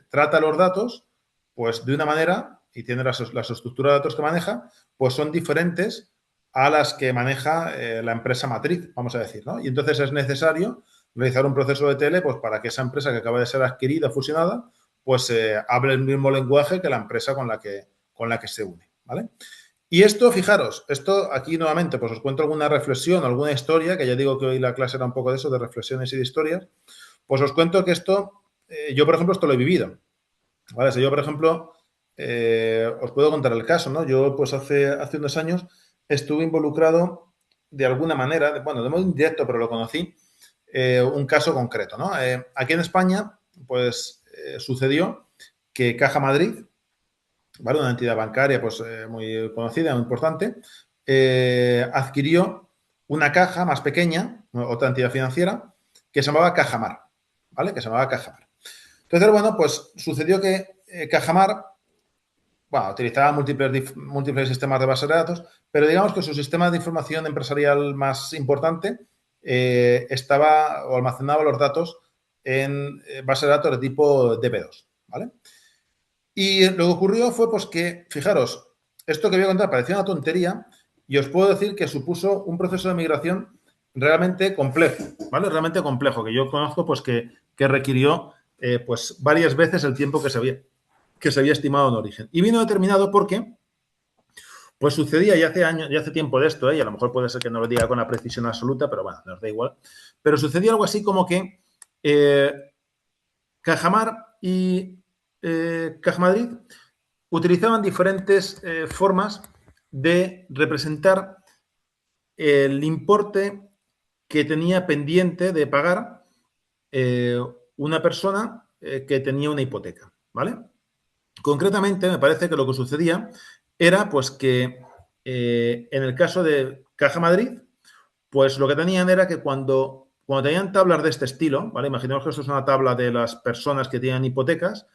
trata los datos pues de una manera y tiene las estructuras de datos que maneja, pues son diferentes a las que maneja la empresa matriz, vamos a decir, ¿no? Y entonces es necesario realizar un proceso de ETL pues para que esa empresa que acaba de ser adquirida, fusionada, pues hable el mismo lenguaje que la empresa con la que se une, ¿vale? Y esto, fijaros, esto aquí nuevamente pues os cuento alguna reflexión, alguna historia, que ya digo que hoy la clase era un poco de eso, de reflexiones y de historias, pues os cuento que esto, yo por ejemplo esto lo he vivido, ¿vale? O sea, yo por ejemplo, os puedo contar el caso, ¿no? Yo pues hace unos años estuve involucrado de alguna manera, de modo indirecto, pero lo conocí, un caso concreto, ¿no? Aquí en España, pues sucedió que Caja Madrid, ¿vale? Una entidad bancaria pues muy conocida, muy importante, adquirió una caja más pequeña, otra entidad financiera, que se llamaba Cajamar, ¿vale? Que se llamaba Cajamar. Entonces, bueno, pues sucedió que Cajamar, utilizaba múltiples sistemas de base de datos, pero digamos que su sistema de información empresarial más importante estaba o almacenaba los datos en base de datos de tipo DB2, ¿vale? Y lo que ocurrió fue pues que, fijaros, esto que voy a contar parecía una tontería y os puedo decir que supuso un proceso de migración realmente complejo, ¿vale? Realmente complejo, que yo conozco pues que requirió pues varias veces el tiempo que se había estimado en origen. Y vino determinado porque pues sucedía ya hace años, ya hace tiempo de esto, y a lo mejor puede ser que no lo diga con la precisión absoluta, pero bueno, nos da igual. Pero sucedía algo así como que Cajamar y Caja Madrid utilizaban diferentes formas de representar el importe que tenía pendiente de pagar una persona que tenía una hipoteca, ¿vale? Concretamente, me parece que lo que sucedía era pues que en el caso de Caja Madrid, pues lo que tenían era que cuando tenían tablas de este estilo, ¿vale? Imaginemos que esto es una tabla de las personas que tienen hipotecas,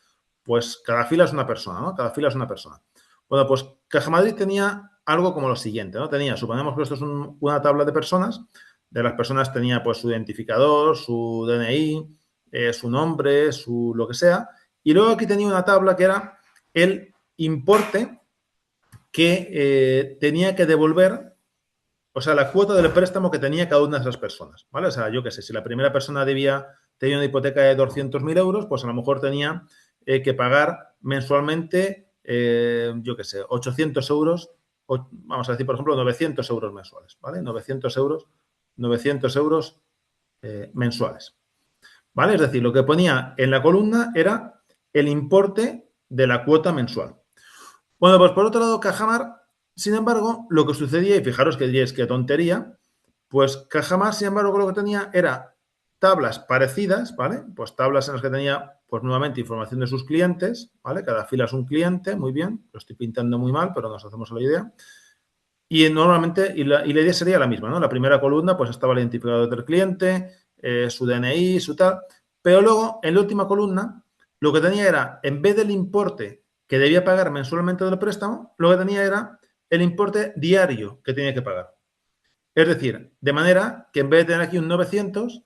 pues cada fila es una persona, ¿no? Cada fila es una persona. Bueno, pues Caja Madrid tenía algo como lo siguiente, ¿no? Tenía, suponemos que esto es una tabla de personas, de las personas tenía pues su identificador, su DNI, su nombre, su lo que sea, y luego aquí tenía una tabla que era el importe que tenía que devolver, o sea, la cuota del préstamo que tenía cada una de esas personas, ¿vale? O sea, yo qué sé, si la primera persona tenía una hipoteca de 200.000 euros, pues a lo mejor tenía que pagar mensualmente, yo qué sé, 800 euros, vamos a decir, por ejemplo, 900 euros mensuales, ¿vale? 900 euros mensuales, ¿vale? Es decir, lo que ponía en la columna era el importe de la cuota mensual. Bueno, pues por otro lado, Cajamar, sin embargo, lo que sucedía, y fijaros que diréis qué tontería, pues Cajamar, sin embargo, lo que tenía era tablas parecidas, ¿vale? Pues tablas en las que tenía, pues nuevamente, información de sus clientes, ¿vale? Cada fila es un cliente, muy bien, lo estoy pintando muy mal, pero nos hacemos la idea. Y normalmente, y la idea sería la misma, ¿no? La primera columna, pues estaba el identificador del cliente, su DNI, su tal, pero luego, en la última columna, lo que tenía era, en vez del importe que debía pagar mensualmente del préstamo, lo que tenía era el importe diario que tenía que pagar. Es decir, de manera que en vez de tener aquí un 900,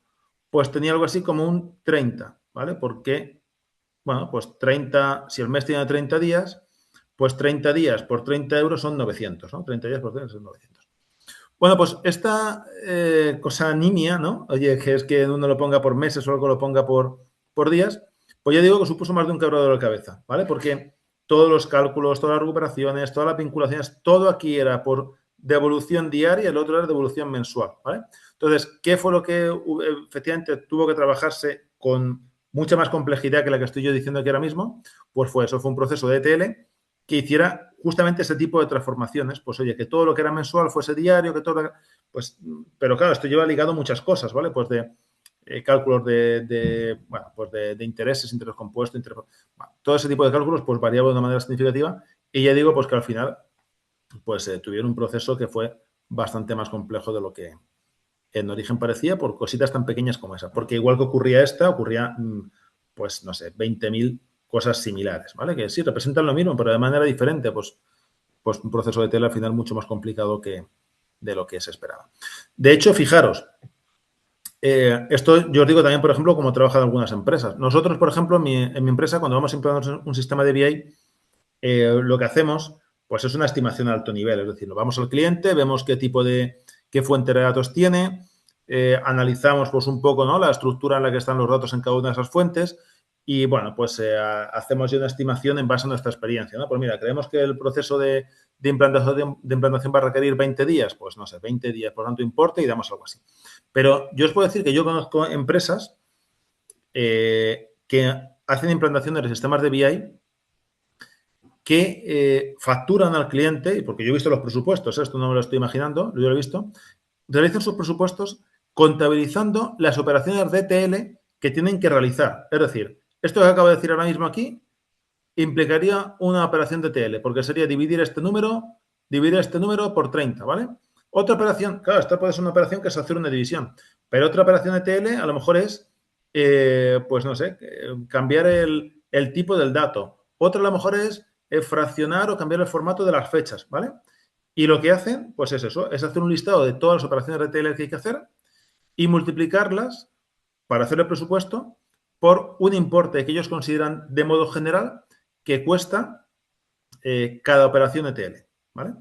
pues tenía algo así como un 30, ¿vale? Porque, bueno, pues 30, si el mes tiene 30 días, pues 30 días por 30 euros son 900, ¿no? 30 días por 30 son 900. Bueno, pues esta cosa nimia, ¿no? Oye, que es que uno lo ponga por meses o algo lo ponga por días, pues ya digo que supuso más de un quebradero de cabeza, ¿vale? Porque todos los cálculos, todas las recuperaciones, todas las vinculaciones, todo aquí era por devolución diaria y el otro era devolución mensual, ¿vale? Entonces, ¿qué fue lo que efectivamente tuvo que trabajarse con mucha más complejidad que la que estoy yo diciendo aquí ahora mismo? Pues fue eso, fue un proceso de ETL que hiciera justamente ese tipo de transformaciones. Pues oye, que todo lo que era mensual fuese diario, que todo lo que, pues, pero claro, esto lleva ligado muchas cosas, ¿vale? Pues de cálculos bueno, pues de intereses, interés compuesto, bueno, todo ese tipo de cálculos pues variaba de una manera significativa y ya digo pues que al final pues tuvieron un proceso que fue bastante más complejo de lo que en origen parecía por cositas tan pequeñas como esa. Porque igual que ocurría esta, ocurría pues no sé, 20.000 cosas similares, ¿vale? Que sí, representan lo mismo, pero de manera diferente, pues un proceso de tela al final mucho más complicado que de lo que se esperaba. De hecho, fijaros, esto yo os digo también, por ejemplo, cómo trabajan algunas empresas. Nosotros, por ejemplo, en mi empresa, cuando vamos a implementar un sistema de BI, lo que hacemos pues es una estimación a alto nivel. Es decir, nos vamos al cliente, vemos qué fuente de datos tiene, analizamos pues un poco, ¿no?, la estructura en la que están los datos en cada una de esas fuentes y, bueno, pues hacemos ya una estimación en base a nuestra experiencia, ¿no? Pues mira, creemos que el proceso de implantación va a requerir 20 días, pues no sé, 20 días, por tanto, importe y damos algo así. Pero yo os puedo decir que yo conozco empresas que hacen implantaciones de sistemas de BI que facturan al cliente, porque yo he visto los presupuestos, esto no me lo estoy imaginando, yo lo he visto, realizan sus presupuestos contabilizando las operaciones de ETL que tienen que realizar. Es decir, esto que acabo de decir ahora mismo aquí implicaría una operación de ETL, porque sería dividir este número por 30, ¿vale? Otra operación, claro, esta puede ser una operación que es hacer una división, pero otra operación de ETL a lo mejor es, pues no sé, cambiar el tipo del dato. Otra a lo mejor es fraccionar o cambiar el formato de las fechas, ¿vale? Y lo que hacen, pues es eso, es hacer un listado de todas las operaciones de ETL que hay que hacer y multiplicarlas para hacer el presupuesto por un importe que ellos consideran de modo general que cuesta cada operación ETL. ¿vale?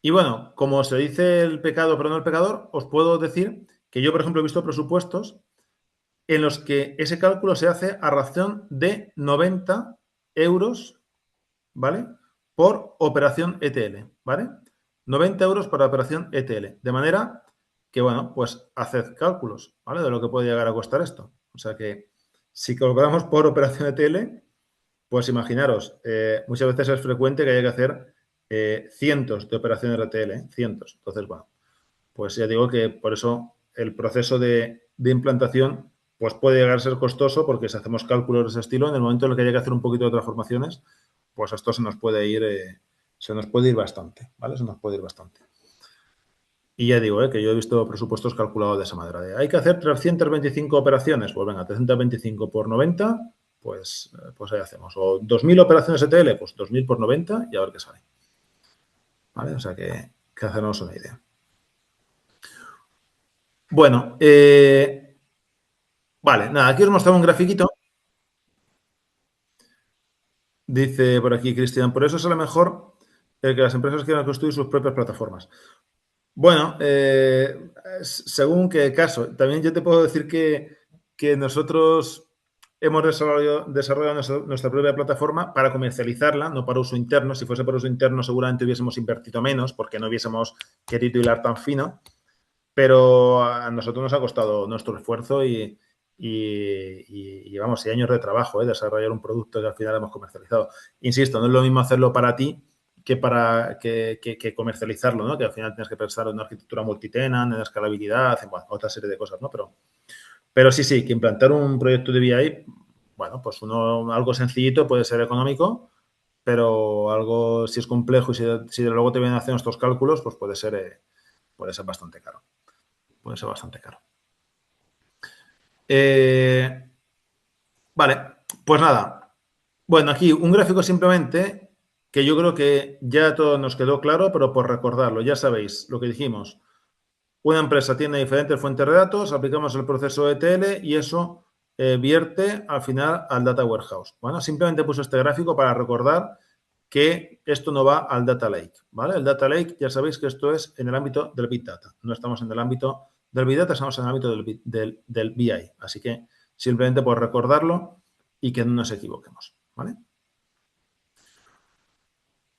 Y bueno, como se dice el pecado pero no el pecador, os puedo decir que yo, por ejemplo, he visto presupuestos en los que ese cálculo se hace a razón de 90 euros, ¿vale? Por operación ETL, ¿vale? 90 euros por operación ETL. De manera que, bueno, pues haced cálculos, ¿vale? De lo que puede llegar a costar esto. O sea que si calculamos por operación ETL, pues imaginaros, muchas veces es frecuente que haya que hacer cientos de operaciones ETL, cientos. Entonces, bueno, pues ya digo que por eso el proceso de implantación pues puede llegar a ser costoso porque si hacemos cálculos de ese estilo, en el momento en el que haya que hacer un poquito de transformaciones, pues esto se nos puede ir bastante, ¿vale? Se nos puede ir bastante. Y ya digo, que yo he visto presupuestos calculados de esa manera. Hay que hacer 325 operaciones, pues venga, 325 por 90, pues ahí hacemos. O 2.000 operaciones ETL, pues 2.000 por 90 y a ver qué sale. ¿Vale? O sea que hacernos una idea. Bueno, vale, nada, aquí os mostraba un grafiquito. Dice por aquí Cristian, por eso es a lo mejor que las empresas quieran construir sus propias plataformas. Bueno, según qué caso. También yo te puedo decir que nosotros hemos desarrollado nuestra propia plataforma para comercializarla, no para uso interno. Si fuese para uso interno, seguramente hubiésemos invertido menos porque no hubiésemos querido hilar tan fino. Pero a nosotros nos ha costado nuestro esfuerzo y llevamos 6 años de trabajo, desarrollar un producto que al final hemos comercializado. Insisto, no es lo mismo hacerlo para ti que para que comercializarlo, ¿no? Que al final tienes que pensar en una arquitectura multitenant, en escalabilidad, en otra serie de cosas, ¿no? Pero sí, que implantar un proyecto de BI, bueno, pues algo sencillito puede ser económico, pero algo, si es complejo y si luego te vienen a hacer estos cálculos, pues puede ser bastante caro. Puede ser bastante caro. Vale, pues nada. Bueno, aquí un gráfico simplemente que yo creo que ya todo nos quedó claro, pero por recordarlo, ya sabéis lo que dijimos. Una empresa tiene diferentes fuentes de datos, aplicamos el proceso ETL y eso vierte al final al Data Warehouse. Bueno, simplemente puse este gráfico para recordar que esto no va al Data Lake, ¿vale? El Data Lake ya sabéis que esto es en el ámbito del Big Data. No estamos en el ámbito del Big Data, estamos en el ámbito del BI. Así que simplemente por recordarlo y que no nos equivoquemos, ¿vale?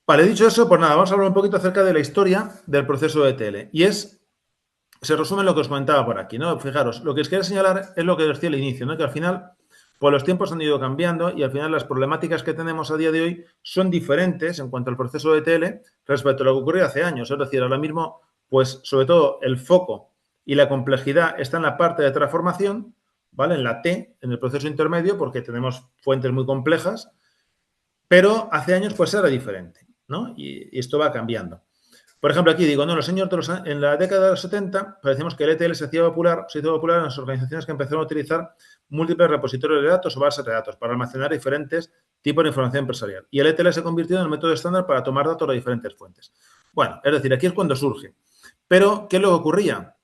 Vale, dicho eso, pues nada, vamos a hablar un poquito acerca de la historia del proceso de ETL. Y se resume en lo que os comentaba por aquí, ¿no? Fijaros, lo que os quiero señalar es lo que os decía al inicio, ¿no? Que al final, pues los tiempos han ido cambiando y al final las problemáticas que tenemos a día de hoy son diferentes en cuanto al proceso de ETL respecto a lo que ocurría hace años. Es decir, ahora mismo, pues sobre todo el foco y la complejidad está en la parte de transformación, ¿vale? En la T, en el proceso intermedio, porque tenemos fuentes muy complejas, pero hace años pues era diferente, ¿no? Y esto va cambiando. Por ejemplo, aquí digo, no, en la década de los 70 parecíamos que el ETL se hizo popular en las organizaciones que empezaron a utilizar múltiples repositorios de datos o bases de datos para almacenar diferentes tipos de información empresarial. Y el ETL se convirtió en el método estándar para tomar datos de diferentes fuentes. Bueno, es decir, aquí es cuando surge. Pero, ¿qué es lo que ocurría?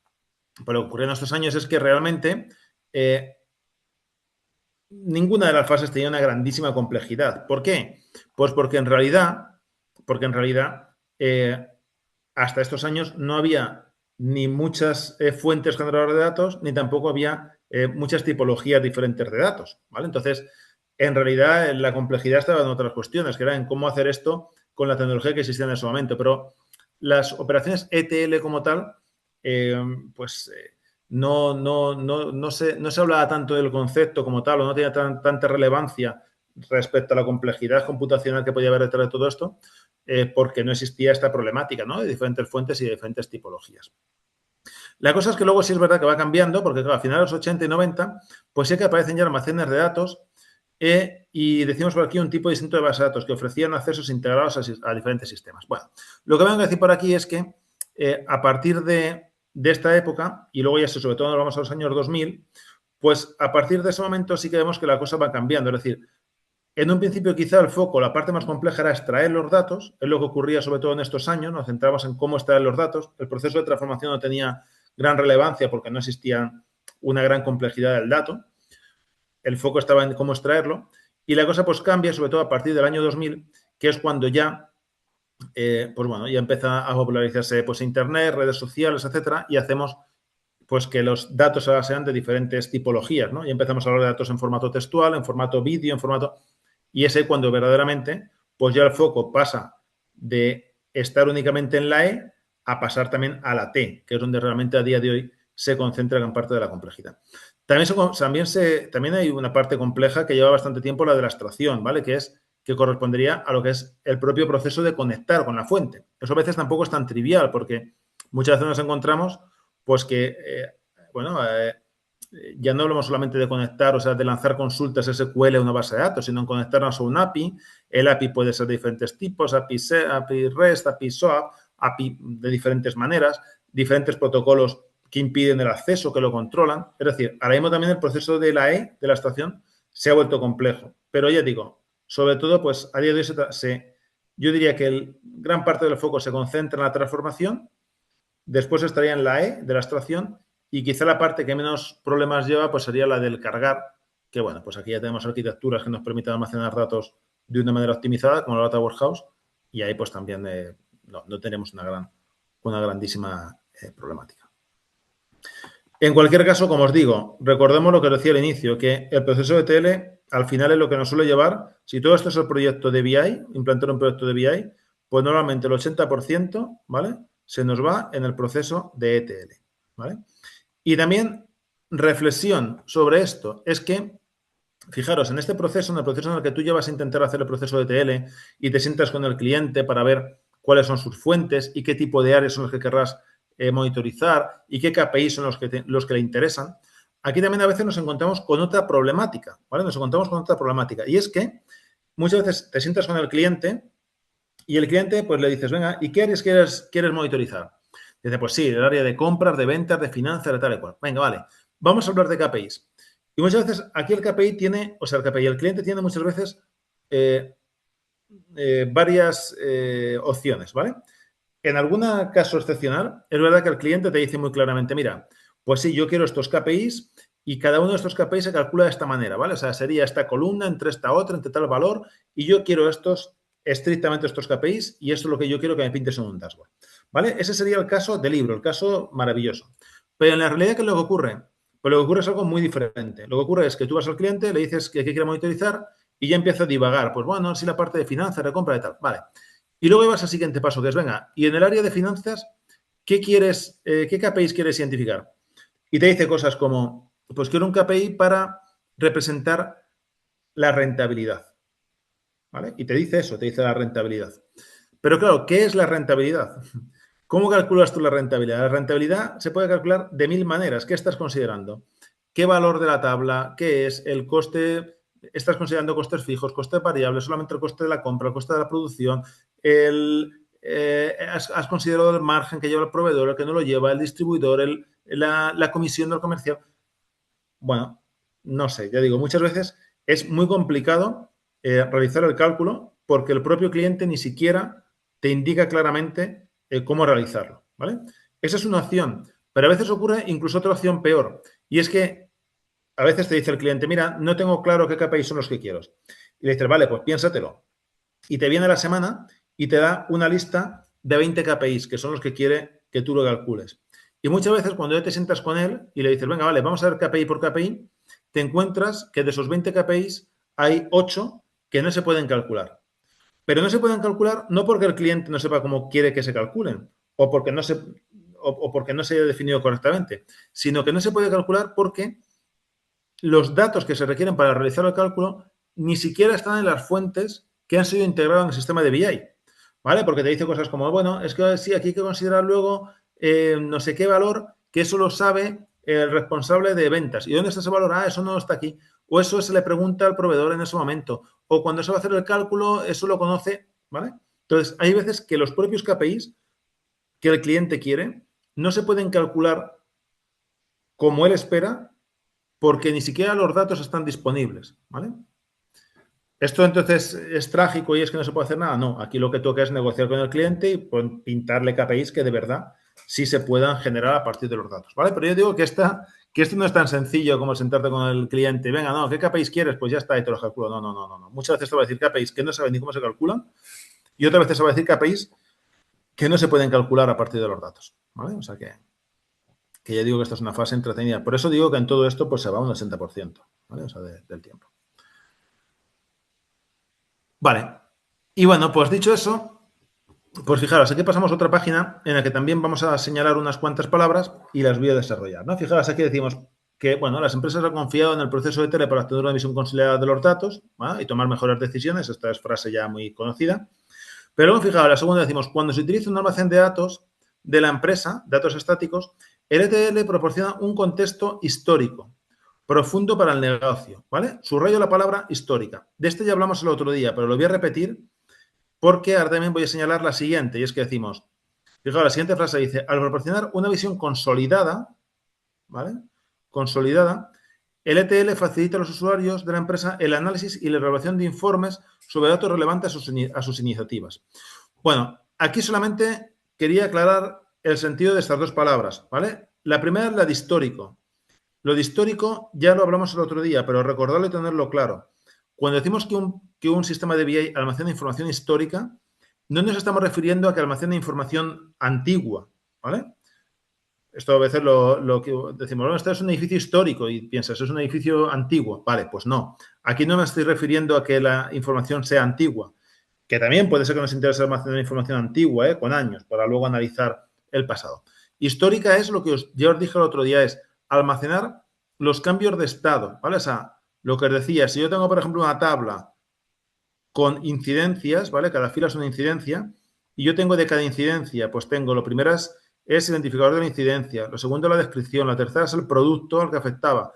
Pues lo que ocurría en estos años es que realmente ninguna de las fases tenía una grandísima complejidad. ¿Por qué? Pues porque en realidad hasta estos años no había ni muchas fuentes generadoras de datos, ni tampoco había muchas tipologías diferentes de datos, ¿vale? Entonces, en realidad, la complejidad estaba en otras cuestiones, que era en cómo hacer esto con la tecnología que existía en ese momento. Pero las operaciones ETL como tal, no se hablaba tanto del concepto como tal o no tenía tanta relevancia respecto a la complejidad computacional que podía haber detrás de todo esto, porque no existía esta problemática, ¿no? De diferentes fuentes y de diferentes tipologías. La cosa es que luego sí es verdad que va cambiando, porque claro, a finales de los 80 y 90, pues sí que aparecen ya almacenes de datos y decimos por aquí un tipo distinto de base de datos que ofrecían accesos integrados a diferentes sistemas. Bueno, lo que vengo a decir por aquí es que a partir de esta época, y luego ya sobre todo nos vamos a los años 2000, pues a partir de ese momento sí que vemos que la cosa va cambiando. Es decir, en un principio quizá el foco, la parte más compleja era extraer los datos, es lo que ocurría sobre todo en estos años, nos centramos en cómo extraer los datos, el proceso de transformación no tenía gran relevancia porque no existía una gran complejidad del dato, el foco estaba en cómo extraerlo y la cosa pues cambia sobre todo a partir del año 2000, que es cuando ya pues bueno, ya empieza a popularizarse pues Internet, redes sociales, etcétera, y hacemos pues que los datos ahora sean de diferentes tipologías, ¿no? Y empezamos a hablar de datos en formato textual, en formato vídeo, en formato... Y es ahí cuando verdaderamente, pues ya el foco pasa de estar únicamente en la E a pasar también a la T, que es donde realmente a día de hoy se concentra gran parte de la complejidad. También hay una parte compleja que lleva bastante tiempo, la de la abstracción, ¿vale? Que correspondería a lo que es el propio proceso de conectar con la fuente. Eso a veces tampoco es tan trivial, porque muchas veces nos encontramos pues que, ya no hablamos solamente de conectar, o sea, de lanzar consultas SQL a una base de datos, sino en conectarnos a un API. El API puede ser de diferentes tipos, API REST, API SOAP, API de diferentes maneras, diferentes protocolos que impiden el acceso, que lo controlan. Es decir, ahora mismo también el proceso de la E, de la abstracción, se ha vuelto complejo. Pero ya digo, sobre todo, pues a día de hoy yo diría que gran parte del foco se concentra en la transformación, después estaría en la E de la abstracción y quizá la parte que menos problemas lleva pues sería la del cargar, que bueno, pues aquí ya tenemos arquitecturas que nos permiten almacenar datos de una manera optimizada, como la Data Warehouse, y ahí pues también no tenemos una grandísima problemática. En cualquier caso, como os digo, recordemos lo que os decía al inicio, que el proceso de ETL al final es lo que nos suele llevar, si todo esto es el proyecto de BI, implantar un proyecto de BI, pues normalmente el 80%, ¿vale?, se nos va en el proceso de ETL, ¿vale? Y también reflexión sobre esto es que, fijaros, en este proceso, en el proceso en el que tú llevas a intentar hacer el proceso de ETL y te sientas con el cliente para ver cuáles son sus fuentes y qué tipo de áreas son los que querrás monitorizar y qué KPIs son los que le interesan, aquí también a veces nos encontramos con otra problemática, ¿vale? Nos encontramos con otra problemática y es que muchas veces te sientas con el cliente y el cliente pues le dices, venga, ¿y qué áreas quieres monitorizar? Dice, pues sí, el área de compras, de ventas, de finanzas, de tal y cual. Venga, vale, vamos a hablar de KPIs. Y muchas veces aquí el KPI tiene, o sea, el cliente tiene muchas veces varias opciones, ¿vale? En algún caso excepcional, es verdad que el cliente te dice muy claramente, mira, pues sí, yo quiero estos KPIs y cada uno de estos KPIs se calcula de esta manera, ¿vale? O sea, sería esta columna entre esta otra, entre tal valor, y yo quiero estrictamente estos KPIs y esto es lo que yo quiero que me pintes en un dashboard, ¿vale? Ese sería el caso del libro, el caso maravilloso. Pero en la realidad, ¿qué es lo que ocurre? Pues lo que ocurre es algo muy diferente. Lo que ocurre es que tú vas al cliente, le dices que quiere monitorizar y ya empieza a divagar. Pues bueno, si la parte de finanzas, de compra, de tal. Vale. Y luego vas al siguiente paso, que es, venga, y en el área de finanzas, ¿qué KPIs quieres identificar? Y te dice cosas como, pues quiero un KPI para representar la rentabilidad, ¿vale? Y te dice eso, te dice la rentabilidad. Pero claro, ¿qué es la rentabilidad? ¿Cómo calculas tú la rentabilidad? La rentabilidad se puede calcular de 1000 maneras. ¿Qué estás considerando? ¿Qué valor de la tabla? ¿Qué es el coste? ¿Estás considerando costes fijos, costes variables, solamente el coste de la compra, el coste de la producción? ¿Has considerado el margen que lleva el proveedor, el que no lo lleva, el distribuidor, la comisión del comercial? Bueno, no sé, ya digo, muchas veces es muy complicado realizar el cálculo porque el propio cliente ni siquiera te indica claramente cómo realizarlo, ¿vale? Esa es una opción, pero a veces ocurre incluso otra opción peor, y es que a veces te dice el cliente, mira, no tengo claro qué KPIs son los que quiero. Y le dices, vale, pues piénsatelo. Y te viene la semana y te da una lista de 20 KPIs, que son los que quiere que tú lo calcules. Y muchas veces cuando ya te sientas con él y le dices, venga, vale, vamos a ver KPI por KPI, te encuentras que de esos 20 KPIs hay 8 que no se pueden calcular. Pero no se pueden calcular no porque el cliente no sepa cómo quiere que se calculen o porque no se haya definido correctamente, sino que no se puede calcular porque los datos que se requieren para realizar el cálculo ni siquiera están en las fuentes que han sido integradas en el sistema de BI, ¿vale? Porque te dice cosas como, bueno, es que sí, aquí hay que considerar luego no sé qué valor, que eso lo sabe el responsable de ventas. ¿Y dónde está ese valor? Ah, eso no está aquí. O eso se le pregunta al proveedor en ese momento. O cuando se va a hacer el cálculo, eso lo conoce, ¿vale? Entonces, hay veces que los propios KPIs que el cliente quiere no se pueden calcular como él espera porque ni siquiera los datos están disponibles, ¿vale? ¿Esto entonces es trágico y es que no se puede hacer nada? No, aquí lo que toca es negociar con el cliente y pintarle KPIs que de verdad sí se puedan generar a partir de los datos, ¿vale? Pero yo digo que esto no es tan sencillo como sentarte con el cliente y venga, no, ¿qué KPIs quieres? Pues ya está, y te los calculo. No. Muchas veces te voy a decir KPIs que no saben ni cómo se calculan Y otra vez se va a decir KPIs que no se pueden calcular a partir de los datos, ¿vale? O sea que ya digo que esta es una fase entretenida. Por eso digo que en todo esto pues se va un 60%, ¿vale? O sea, del tiempo. Vale. Y bueno, pues dicho eso, pues fijaros, aquí pasamos a otra página en la que también vamos a señalar unas cuantas palabras y las voy a desarrollar, ¿no? Fijaros, aquí decimos que, bueno, las empresas han confiado en el proceso de tele para obtener una visión consolidada de los datos, ¿vale? Y tomar mejores decisiones. Esta es frase ya muy conocida. Pero luego, fijaros, la segunda decimos, cuando se utiliza un almacén de datos de la empresa, datos estáticos, el ETL proporciona un contexto histórico profundo para el negocio, ¿vale? Subrayo la palabra histórica. De este ya hablamos el otro día, pero lo voy a repetir porque ahora también voy a señalar la siguiente, y es que decimos, fijaos, la siguiente frase dice, al proporcionar una visión consolidada, ¿vale? Consolidada, el ETL facilita a los usuarios de la empresa el análisis y la elaboración de informes sobre datos relevantes a sus iniciativas. Bueno, aquí solamente quería aclarar el sentido de estas dos palabras, ¿vale? La primera es la de histórico. Lo de histórico ya lo hablamos el otro día, pero recordarlo y tenerlo claro. Cuando decimos que un sistema de BI almacena información histórica, no nos estamos refiriendo a que almacena información antigua, ¿vale? Esto a veces lo que decimos, bueno, esto es un edificio histórico y piensas, es un edificio antiguo. Vale, pues no. Aquí no me estoy refiriendo a que la información sea antigua, que también puede ser que nos interese almacenar información antigua, con años, para luego analizar el pasado. Histórica es lo que ya os dije el otro día, es almacenar los cambios de estado, ¿vale? O sea, lo que os decía, si yo tengo, por ejemplo, una tabla con incidencias, ¿vale? Cada fila es una incidencia, y yo tengo de cada incidencia, pues tengo, lo primero es identificador de la incidencia, lo segundo la descripción, la tercera es el producto al que afectaba,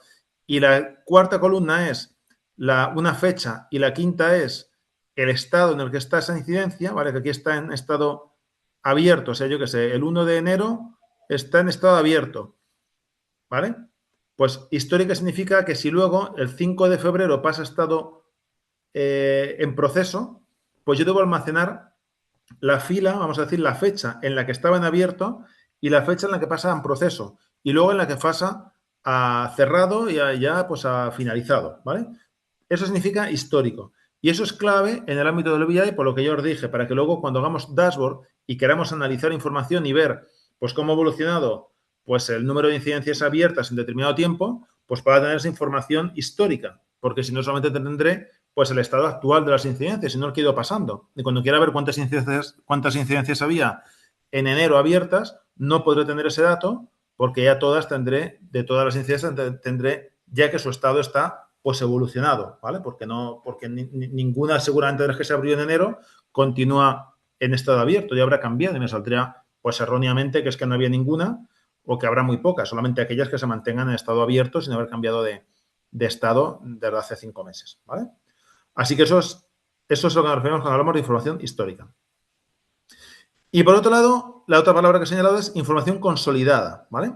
y la cuarta columna es una fecha, y la quinta es el estado en el que está esa incidencia, ¿vale? Que aquí está en estado abierto, o sea, yo qué sé, el 1 de enero está en estado abierto, ¿vale? Pues histórica significa que si luego el 5 de febrero pasa a estado en proceso, pues yo debo almacenar la fila, vamos a decir, la fecha en la que estaba en abierto y la fecha en la que pasa en proceso y luego en la que pasa a cerrado y ya pues a finalizado, ¿vale? Eso significa histórico. Y eso es clave en el ámbito del BI, por lo que yo os dije, para que luego cuando hagamos dashboard y queramos analizar información y ver pues cómo ha evolucionado pues el número de incidencias abiertas en determinado tiempo, pues para tener esa información histórica, porque si no solamente tendré pues el estado actual de las incidencias, si no el que ha ido pasando. Y cuando quiera ver cuántas incidencias había en enero abiertas, no podré tener ese dato porque ya de todas las incidencias tendré ya que su estado está pues evolucionado, ¿vale? Porque ninguna seguramente de las que se abrió en enero continúa en estado abierto, ya habrá cambiado y me saldría pues erróneamente que es que no había ninguna o que habrá muy pocas, solamente aquellas que se mantengan en estado abierto sin haber cambiado de estado desde hace 5 meses, ¿vale? Así que eso es lo que nos referimos cuando hablamos de información histórica. Y por otro lado, la otra palabra que he señalado es información consolidada, ¿vale?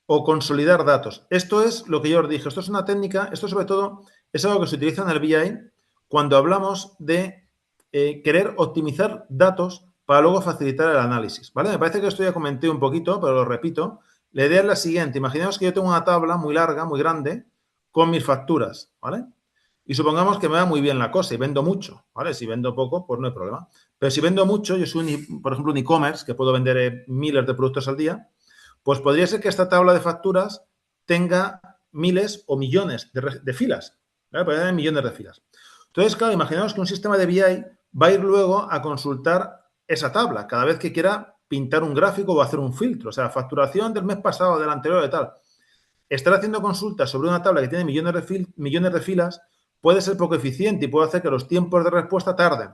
O consolidar datos. Esto es lo que yo os dije. Esto es una técnica, esto sobre todo es algo que se utiliza en el BI cuando hablamos de querer optimizar datos para luego facilitar el análisis, ¿vale? Me parece que esto ya comenté un poquito, pero lo repito. La idea es la siguiente. Imaginemos que yo tengo una tabla muy larga, muy grande, con mis facturas, ¿vale? Y supongamos que me va muy bien la cosa y vendo mucho, ¿vale? Si vendo poco, pues no hay problema. Pero si vendo mucho, yo soy, por ejemplo, un e-commerce, que puedo vender miles de productos al día, pues podría ser que esta tabla de facturas tenga miles o millones de filas, ¿vale? Podría tener millones de filas. Entonces, claro, imaginemos que un sistema de BI va a ir luego a consultar esa tabla cada vez que quiera pintar un gráfico o hacer un filtro. O sea, facturación del mes pasado, del anterior, de tal. Estar haciendo consultas sobre una tabla que tiene millones de filas puede ser poco eficiente y puede hacer que los tiempos de respuesta tarden.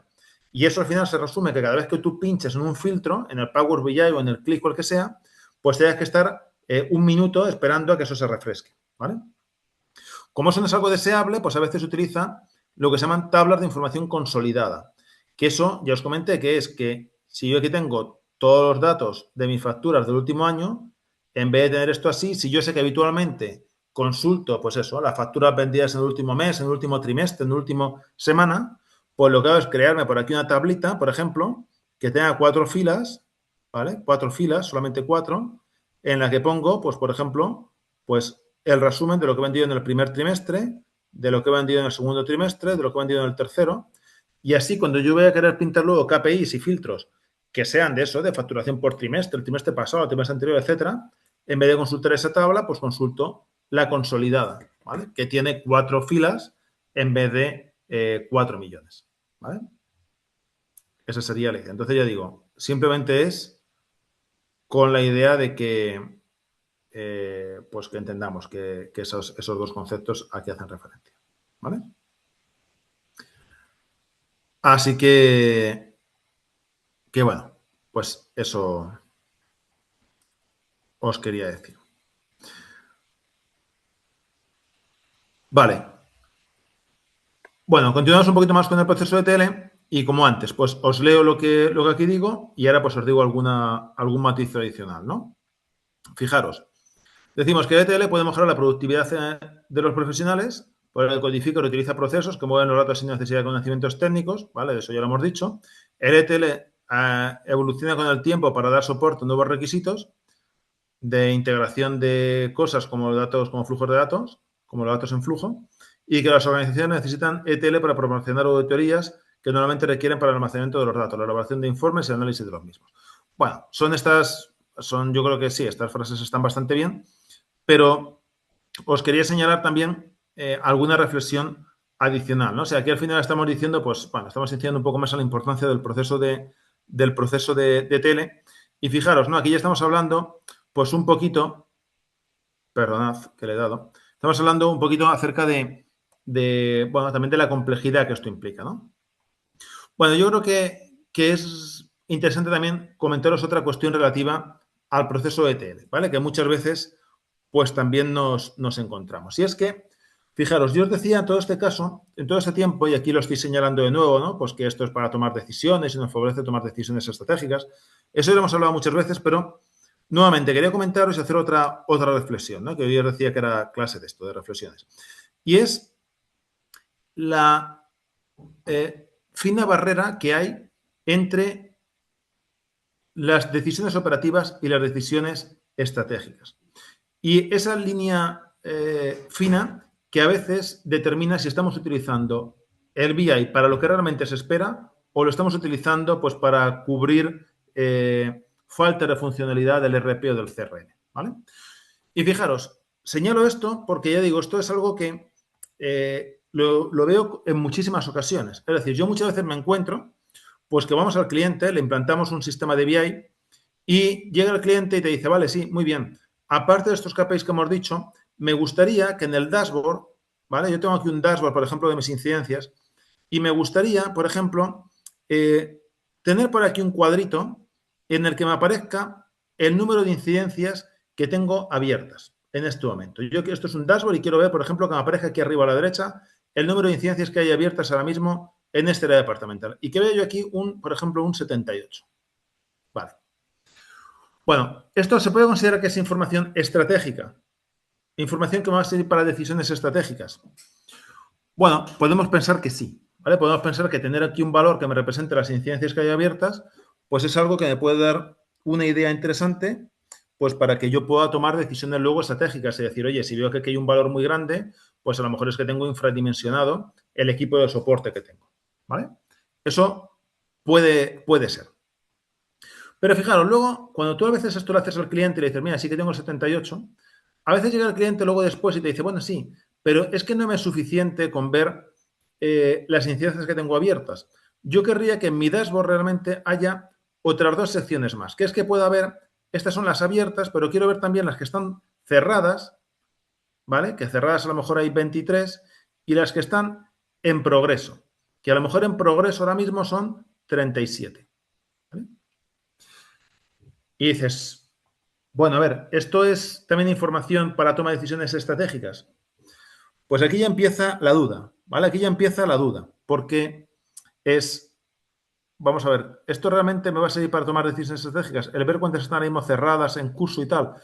Y eso al final se resume que cada vez que tú pinches en un filtro, en el Power BI o en el Click o el que sea, pues tengas que estar un minuto esperando a que eso se refresque, ¿vale? Como eso no es algo deseable, pues a veces se utiliza lo que se llaman tablas de información consolidada. Que eso, ya os comenté, que es que si yo aquí tengo todos los datos de mis facturas del último año, en vez de tener esto así, si yo sé que habitualmente consulto, pues eso, las facturas vendidas en el último mes, en el último trimestre, en la última semana, pues lo que hago es crearme por aquí una tablita, por ejemplo, que tenga 4 filas, ¿vale? 4 filas, solamente 4, en la que pongo, pues por ejemplo, pues el resumen de lo que he vendido en el primer trimestre, de lo que he vendido en el segundo trimestre, de lo que he vendido en el tercero, Y así, cuando yo voy a querer pintar luego KPIs y filtros que sean de eso, de facturación por trimestre, el trimestre pasado, el trimestre anterior, etcétera, en vez de consultar esa tabla, pues consulto la consolidada, ¿vale? Que tiene 4 filas en vez de 4 millones, ¿vale? Esa sería la idea. Entonces ya digo, simplemente es con la idea de que pues que entendamos que esos dos conceptos aquí hacen referencia, ¿vale? Así que bueno, pues eso os quería decir. Vale. Bueno, continuamos un poquito más con el proceso de TL y como antes, pues os leo lo que aquí digo y ahora pues os digo algún matiz adicional, ¿no? Fijaros, decimos que ETL puede mejorar la productividad de los profesionales, porque codifica y reutiliza procesos que mueven los datos sin necesidad de conocimientos técnicos, ¿vale? Eso ya lo hemos dicho. El ETL evoluciona con el tiempo para dar soporte a nuevos requisitos de integración de cosas como datos, como flujos de datos, como los datos en flujo, y que las organizaciones necesitan ETL para proporcionar auditorías que normalmente requieren para el almacenamiento de los datos, la elaboración de informes y el análisis de los mismos. Bueno, yo creo que sí, estas frases están bastante bien, pero os quería señalar también alguna reflexión adicional, ¿no? O sea, aquí al final estamos diciendo, pues, bueno, estamos diciendo un poco más a la importancia del proceso de ETL. Y fijaros, ¿no? Aquí ya estamos hablando, pues, un poquito, perdonad que le he dado, estamos hablando un poquito acerca bueno, también de la complejidad que esto implica, ¿no? Bueno, yo creo que es interesante también comentaros otra cuestión relativa al proceso ETL, ¿vale? Que muchas veces pues también nos encontramos. Y es que, fijaros, yo os decía en todo este caso, en todo este tiempo, y aquí lo estoy señalando de nuevo, ¿no? Pues que esto es para tomar decisiones y nos favorece tomar decisiones estratégicas. Eso lo hemos hablado muchas veces, pero nuevamente quería comentaros y hacer otra reflexión, ¿no? Que hoy os decía que era clase de esto, de reflexiones. Y es la fina barrera que hay entre las decisiones operativas y las decisiones estratégicas. Y esa línea fina que a veces determina si estamos utilizando el BI para lo que realmente se espera o lo estamos utilizando pues para cubrir falta de funcionalidad del RP o del CRM, ¿vale? Y fijaros, señalo esto porque ya digo, esto es algo que lo veo en muchísimas ocasiones. Es decir, yo muchas veces me encuentro pues que vamos al cliente, le implantamos un sistema de BI y llega el cliente y te dice, vale, sí, muy bien. Aparte de estos KPIs que hemos dicho, me gustaría que en el dashboard, ¿vale? Yo tengo aquí un dashboard, por ejemplo, de mis incidencias y me gustaría, por ejemplo, tener por aquí un cuadrito en el que me aparezca el número de incidencias que tengo abiertas en este momento. Esto es un dashboard y quiero ver, por ejemplo, que me aparezca aquí arriba a la derecha el número de incidencias que hay abiertas ahora mismo en este área departamental. Y que vea yo aquí, por ejemplo, un 78. Vale. Bueno, esto se puede considerar que es información estratégica. Información que va a servir para decisiones estratégicas. Bueno, podemos pensar que sí. ¿Vale? Podemos pensar que tener aquí un valor que me represente las incidencias que hay abiertas, pues es algo que me puede dar una idea interesante, pues para que yo pueda tomar decisiones luego estratégicas. Es decir, oye, si veo que aquí hay un valor muy grande, pues a lo mejor es que tengo infradimensionado el equipo de soporte que tengo. ¿Vale? Eso puede ser. Pero fijaros, luego, cuando tú a veces esto lo haces al cliente y le dices, mira, sí que tengo el 78, a veces llega el cliente luego después y te dice, bueno, sí, pero es que no me es suficiente con ver las incidencias que tengo abiertas. Yo querría que en mi dashboard realmente haya otras dos secciones más, que es que pueda ver, estas son las abiertas, pero quiero ver también las que están cerradas, ¿vale? Que cerradas a lo mejor hay 23 y las que están en progreso, que a lo mejor en progreso ahora mismo son 37. ¿Vale? Y dices, bueno, a ver, ¿esto es también información para toma de decisiones estratégicas? Pues aquí ya empieza la duda, ¿vale? Aquí ya empieza la duda, porque vamos a ver, ¿esto realmente me va a servir para tomar decisiones estratégicas? El ver cuántas están ahora mismo cerradas en curso y tal,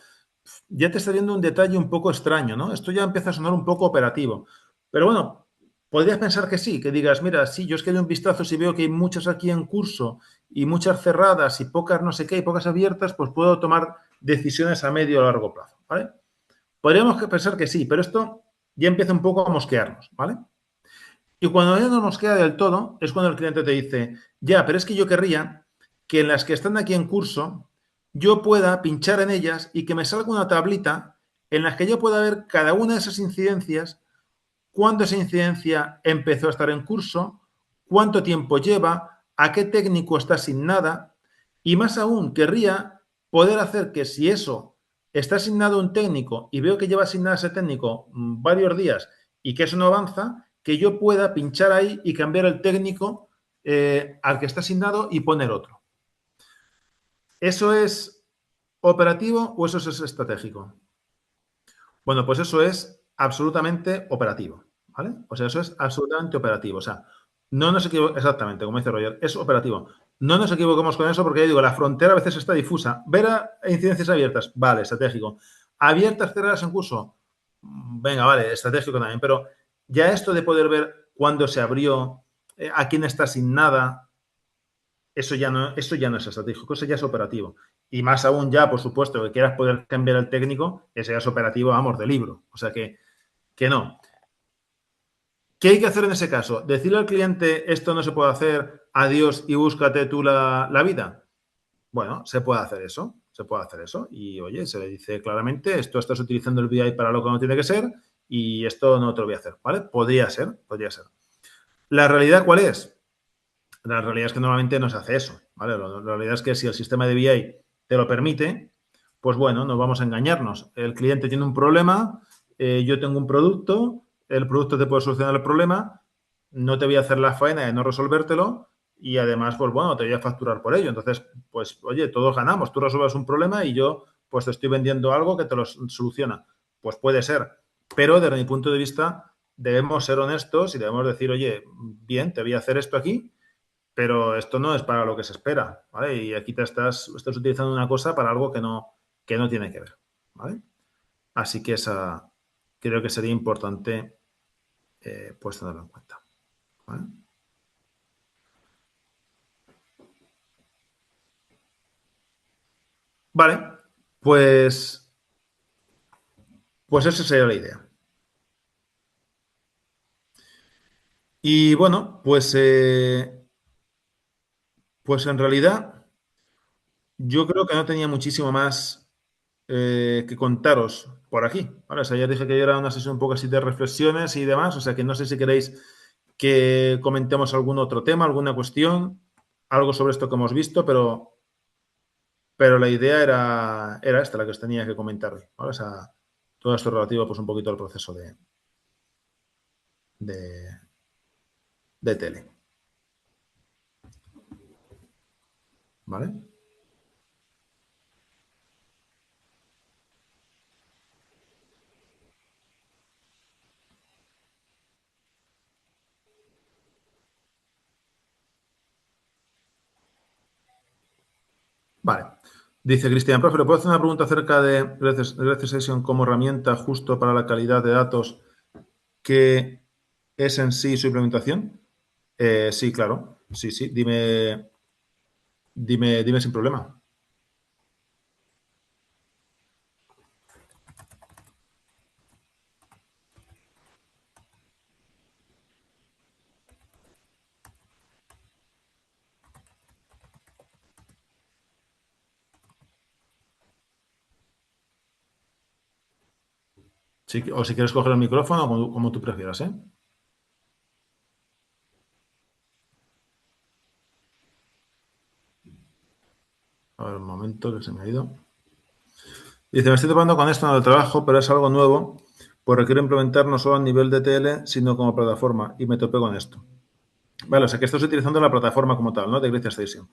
ya te está viendo un detalle un poco extraño, ¿no? Esto ya empieza a sonar un poco operativo. Pero bueno, podrías pensar que sí, que digas, mira, sí, yo es que doy un vistazo si veo que hay muchas aquí en curso y muchas cerradas y pocas no sé qué y pocas abiertas, pues puedo tomar decisiones a medio o largo plazo, ¿vale? Podríamos pensar que sí, pero esto ya empieza un poco a mosquearnos, ¿vale? Y cuando ya no nos queda del todo, es cuando el cliente te dice, ya, pero es que yo querría que en las que están aquí en curso, yo pueda pinchar en ellas y que me salga una tablita en la que yo pueda ver cada una de esas incidencias, cuándo esa incidencia empezó a estar en curso, cuánto tiempo lleva, a qué técnico está asignada, y más aún, querría poder hacer que si eso está asignado a un técnico y veo que lleva asignado a ese técnico varios días y que eso no avanza, que yo pueda pinchar ahí y cambiar el técnico al que está asignado y poner otro. ¿Eso es operativo o eso es estratégico? Bueno, pues eso es absolutamente operativo, ¿vale? O sea, eso es absolutamente operativo. O sea, no nos equivoquemos, exactamente, como dice Roger, es operativo. No nos equivoquemos con eso porque ya digo, la frontera a veces está difusa. Ver a incidencias abiertas, vale, estratégico. Abiertas, cerradas en curso, venga, vale, estratégico también. Pero ya esto de poder ver cuándo se abrió, a quién está asignada, eso ya no es estratégico, eso ya es operativo. Y más aún ya, por supuesto, que quieras poder cambiar el técnico, ese ya es operativo, vamos, de libro. O sea que no. ¿Qué hay que hacer en ese caso? ¿Decirle al cliente esto no se puede hacer, adiós y búscate tú la vida? Bueno, se puede hacer eso, se puede hacer eso. Y oye, se le dice claramente, esto estás utilizando el BI para lo que no tiene que ser y esto no te lo voy a hacer, ¿vale? Podría ser, podría ser. ¿La realidad cuál es? La realidad es que normalmente no se hace eso, ¿vale? La realidad es que si el sistema de BI te lo permite, pues bueno, no vamos a engañarnos. El cliente tiene un problema, yo tengo un producto, el producto te puede solucionar el problema, no te voy a hacer la faena de no resolvértelo y además, pues bueno, te voy a facturar por ello. Entonces, pues oye, todos ganamos. Tú resuelves un problema y yo pues te estoy vendiendo algo que te lo soluciona. Pues puede ser. Pero desde mi punto de vista, debemos ser honestos y debemos decir, oye, bien, te voy a hacer esto aquí, pero esto no es para lo que se espera, ¿vale? Y aquí estás utilizando una cosa para algo que no tiene que ver, ¿vale? Así que esa creo que sería importante pues tenerlo en cuenta, ¿vale? Vale, pues, pues esa sería la idea. Y bueno, pues en realidad yo creo que no tenía muchísimo más que contaros por aquí. ¿Vale? O sea, ya dije que era una sesión un poco así de reflexiones y demás, o sea que no sé si queréis que comentemos algún otro tema, alguna cuestión, algo sobre esto que hemos visto, pero la idea era esta, la que os tenía que comentar hoy. ¿Vale? O sea, todo esto relativo pues un poquito al proceso de, de tele. ¿Vale? Vale. Dice Cristian, profe, ¿le puedo hacer una pregunta acerca de Redshift Session como herramienta justo para la calidad de datos que es en sí su implementación? Sí, claro. Sí, sí. Dime sin problema. O si quieres coger el micrófono, como tú prefieras, ¿eh? A ver, un momento que se me ha ido. Dice, me estoy topando con esto en el trabajo, pero es algo nuevo, pues requiero implementar no solo a nivel de TL, sino como plataforma, y me topé con esto. Vale, o sea que estás utilizando la plataforma como tal, ¿no? De Grecia Station.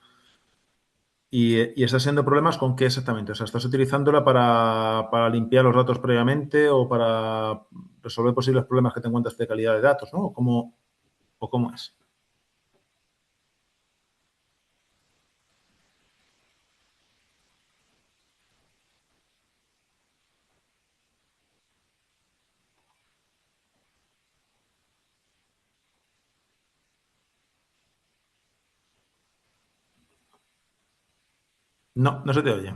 Y estás teniendo problemas con qué exactamente. O sea, estás utilizándola para limpiar los datos previamente o para resolver posibles problemas que te encuentras de calidad de datos, ¿no? O cómo es? No, no se te oye.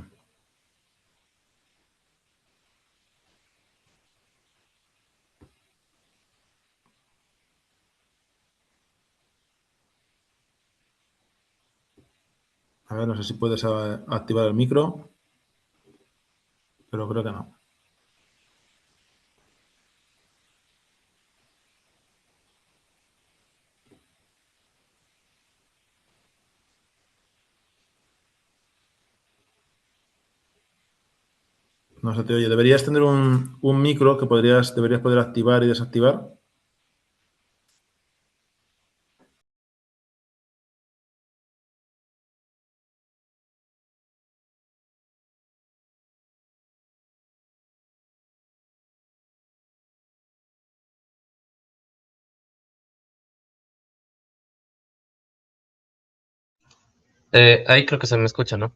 A ver, no sé si puedes activar el micro, pero creo que no. No se te oye. Deberías tener un micro que deberías poder activar y desactivar. Ahí creo que se me escucha, ¿no?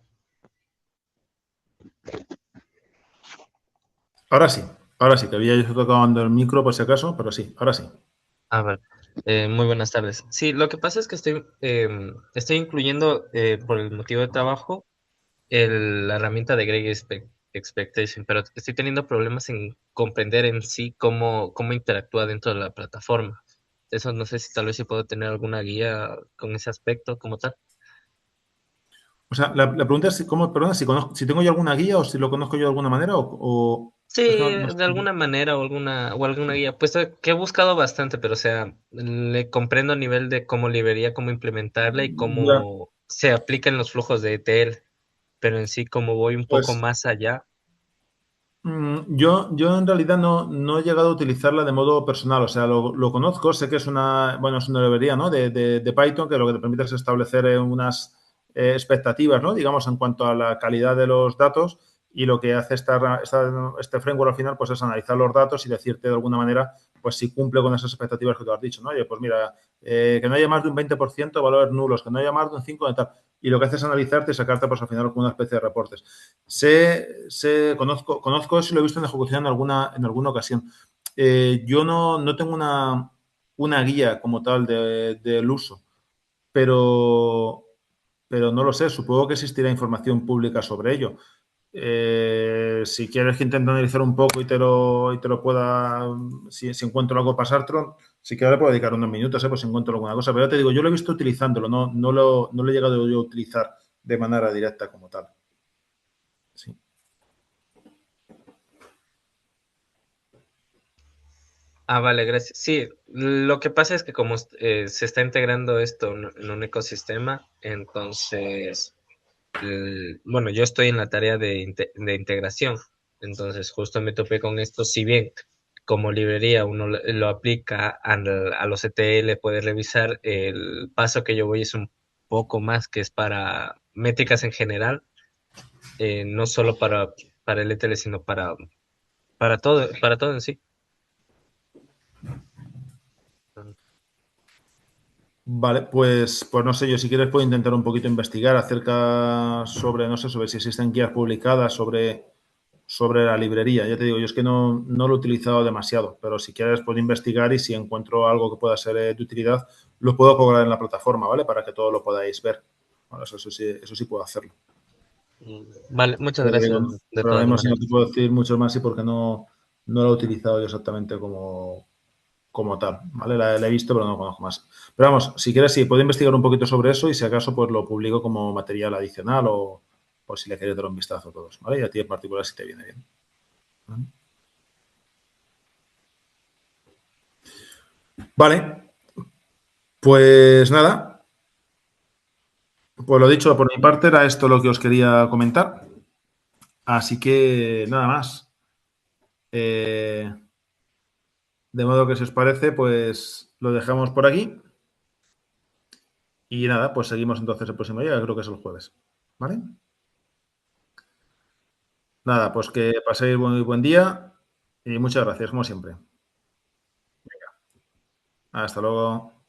Ahora sí, que había yo tocando el micro por si acaso, pero sí, ahora sí. A ver, muy buenas tardes. Sí, lo que pasa es que estoy incluyendo por el motivo de trabajo la herramienta de Expectation, pero estoy teniendo problemas en comprender en sí cómo interactúa dentro de la plataforma. Eso no sé si tal vez sí puedo tener alguna guía con ese aspecto como tal. O sea, la pregunta es perdona, si tengo yo alguna guía o si lo conozco yo de alguna manera Sí, es que de alguna manera o alguna guía. Pues que he buscado bastante, pero o sea, le comprendo a nivel de cómo librería, cómo implementarla y ya, cómo se aplica en los flujos de ETL. Pero en sí, como voy un poco pues más allá. yo en realidad no he llegado a utilizarla de modo personal, o sea, lo conozco, sé que es bueno, es una librería, ¿no? De Python que lo que te permite es establecer unas expectativas, ¿no? Digamos, en cuanto a la calidad de los datos y lo que hace este framework al final, pues es analizar los datos y decirte de alguna manera, pues si cumple con esas expectativas que tú has dicho, ¿no? Oye, pues mira, que no haya más de un 20% de valores nulos, que no haya más de un 5% de tal. Y lo que hace es analizarte y sacarte, pues al final, con una especie de reportes. Conozco eso y lo he visto en ejecución en alguna ocasión. Yo no tengo una guía como tal del uso, pero, pero no lo sé. Supongo que existirá información pública sobre ello. Si quieres que intente analizar un poco y te lo pueda, si encuentro algo pasártelo, si quieres le puedo dedicar unos minutos, pues si encuentro alguna cosa. Pero ya te digo, yo lo he visto utilizándolo, no lo he llegado yo a utilizar de manera directa como tal. Sí. Ah, vale, gracias. Sí, lo que pasa es que como se está integrando esto en un ecosistema, entonces, bueno, yo estoy en la tarea de integración, entonces justo me topé con esto, si bien como librería uno lo aplica a los ETL, puede revisar, el paso que yo voy es un poco más que es para métricas en general, no solo para el ETL, sino para todo en sí. Vale, pues no sé, yo si quieres puedo intentar un poquito investigar acerca no sé, sobre si existen guías publicadas sobre la librería. Ya te digo, yo es que no lo he utilizado demasiado, pero si quieres puedo investigar y si encuentro algo que pueda ser de utilidad, lo puedo colgar en la plataforma, ¿vale? Para que todo lo podáis ver. Bueno, eso sí puedo hacerlo. Vale, muchas Pero, gracias digo, de pero ahora todas mismo sí no te maneras. puedo decir mucho más y porque no lo he utilizado yo exactamente como tal, ¿vale? La he visto, pero no conozco más. Pero vamos, si quieres, sí, puedo investigar un poquito sobre eso y si acaso, pues lo publico como material adicional o si le queréis dar un vistazo a todos, ¿vale? Y a ti en particular si te viene bien. ¿Vale? Vale, pues nada, pues lo dicho, por mi parte era esto lo que os quería comentar. Así que nada más. Eh, de modo que si os parece, pues lo dejamos por aquí. Y nada, pues seguimos entonces el próximo día, creo que es el jueves. ¿Vale? Nada, pues que paséis muy buen día y muchas gracias, como siempre. Hasta luego.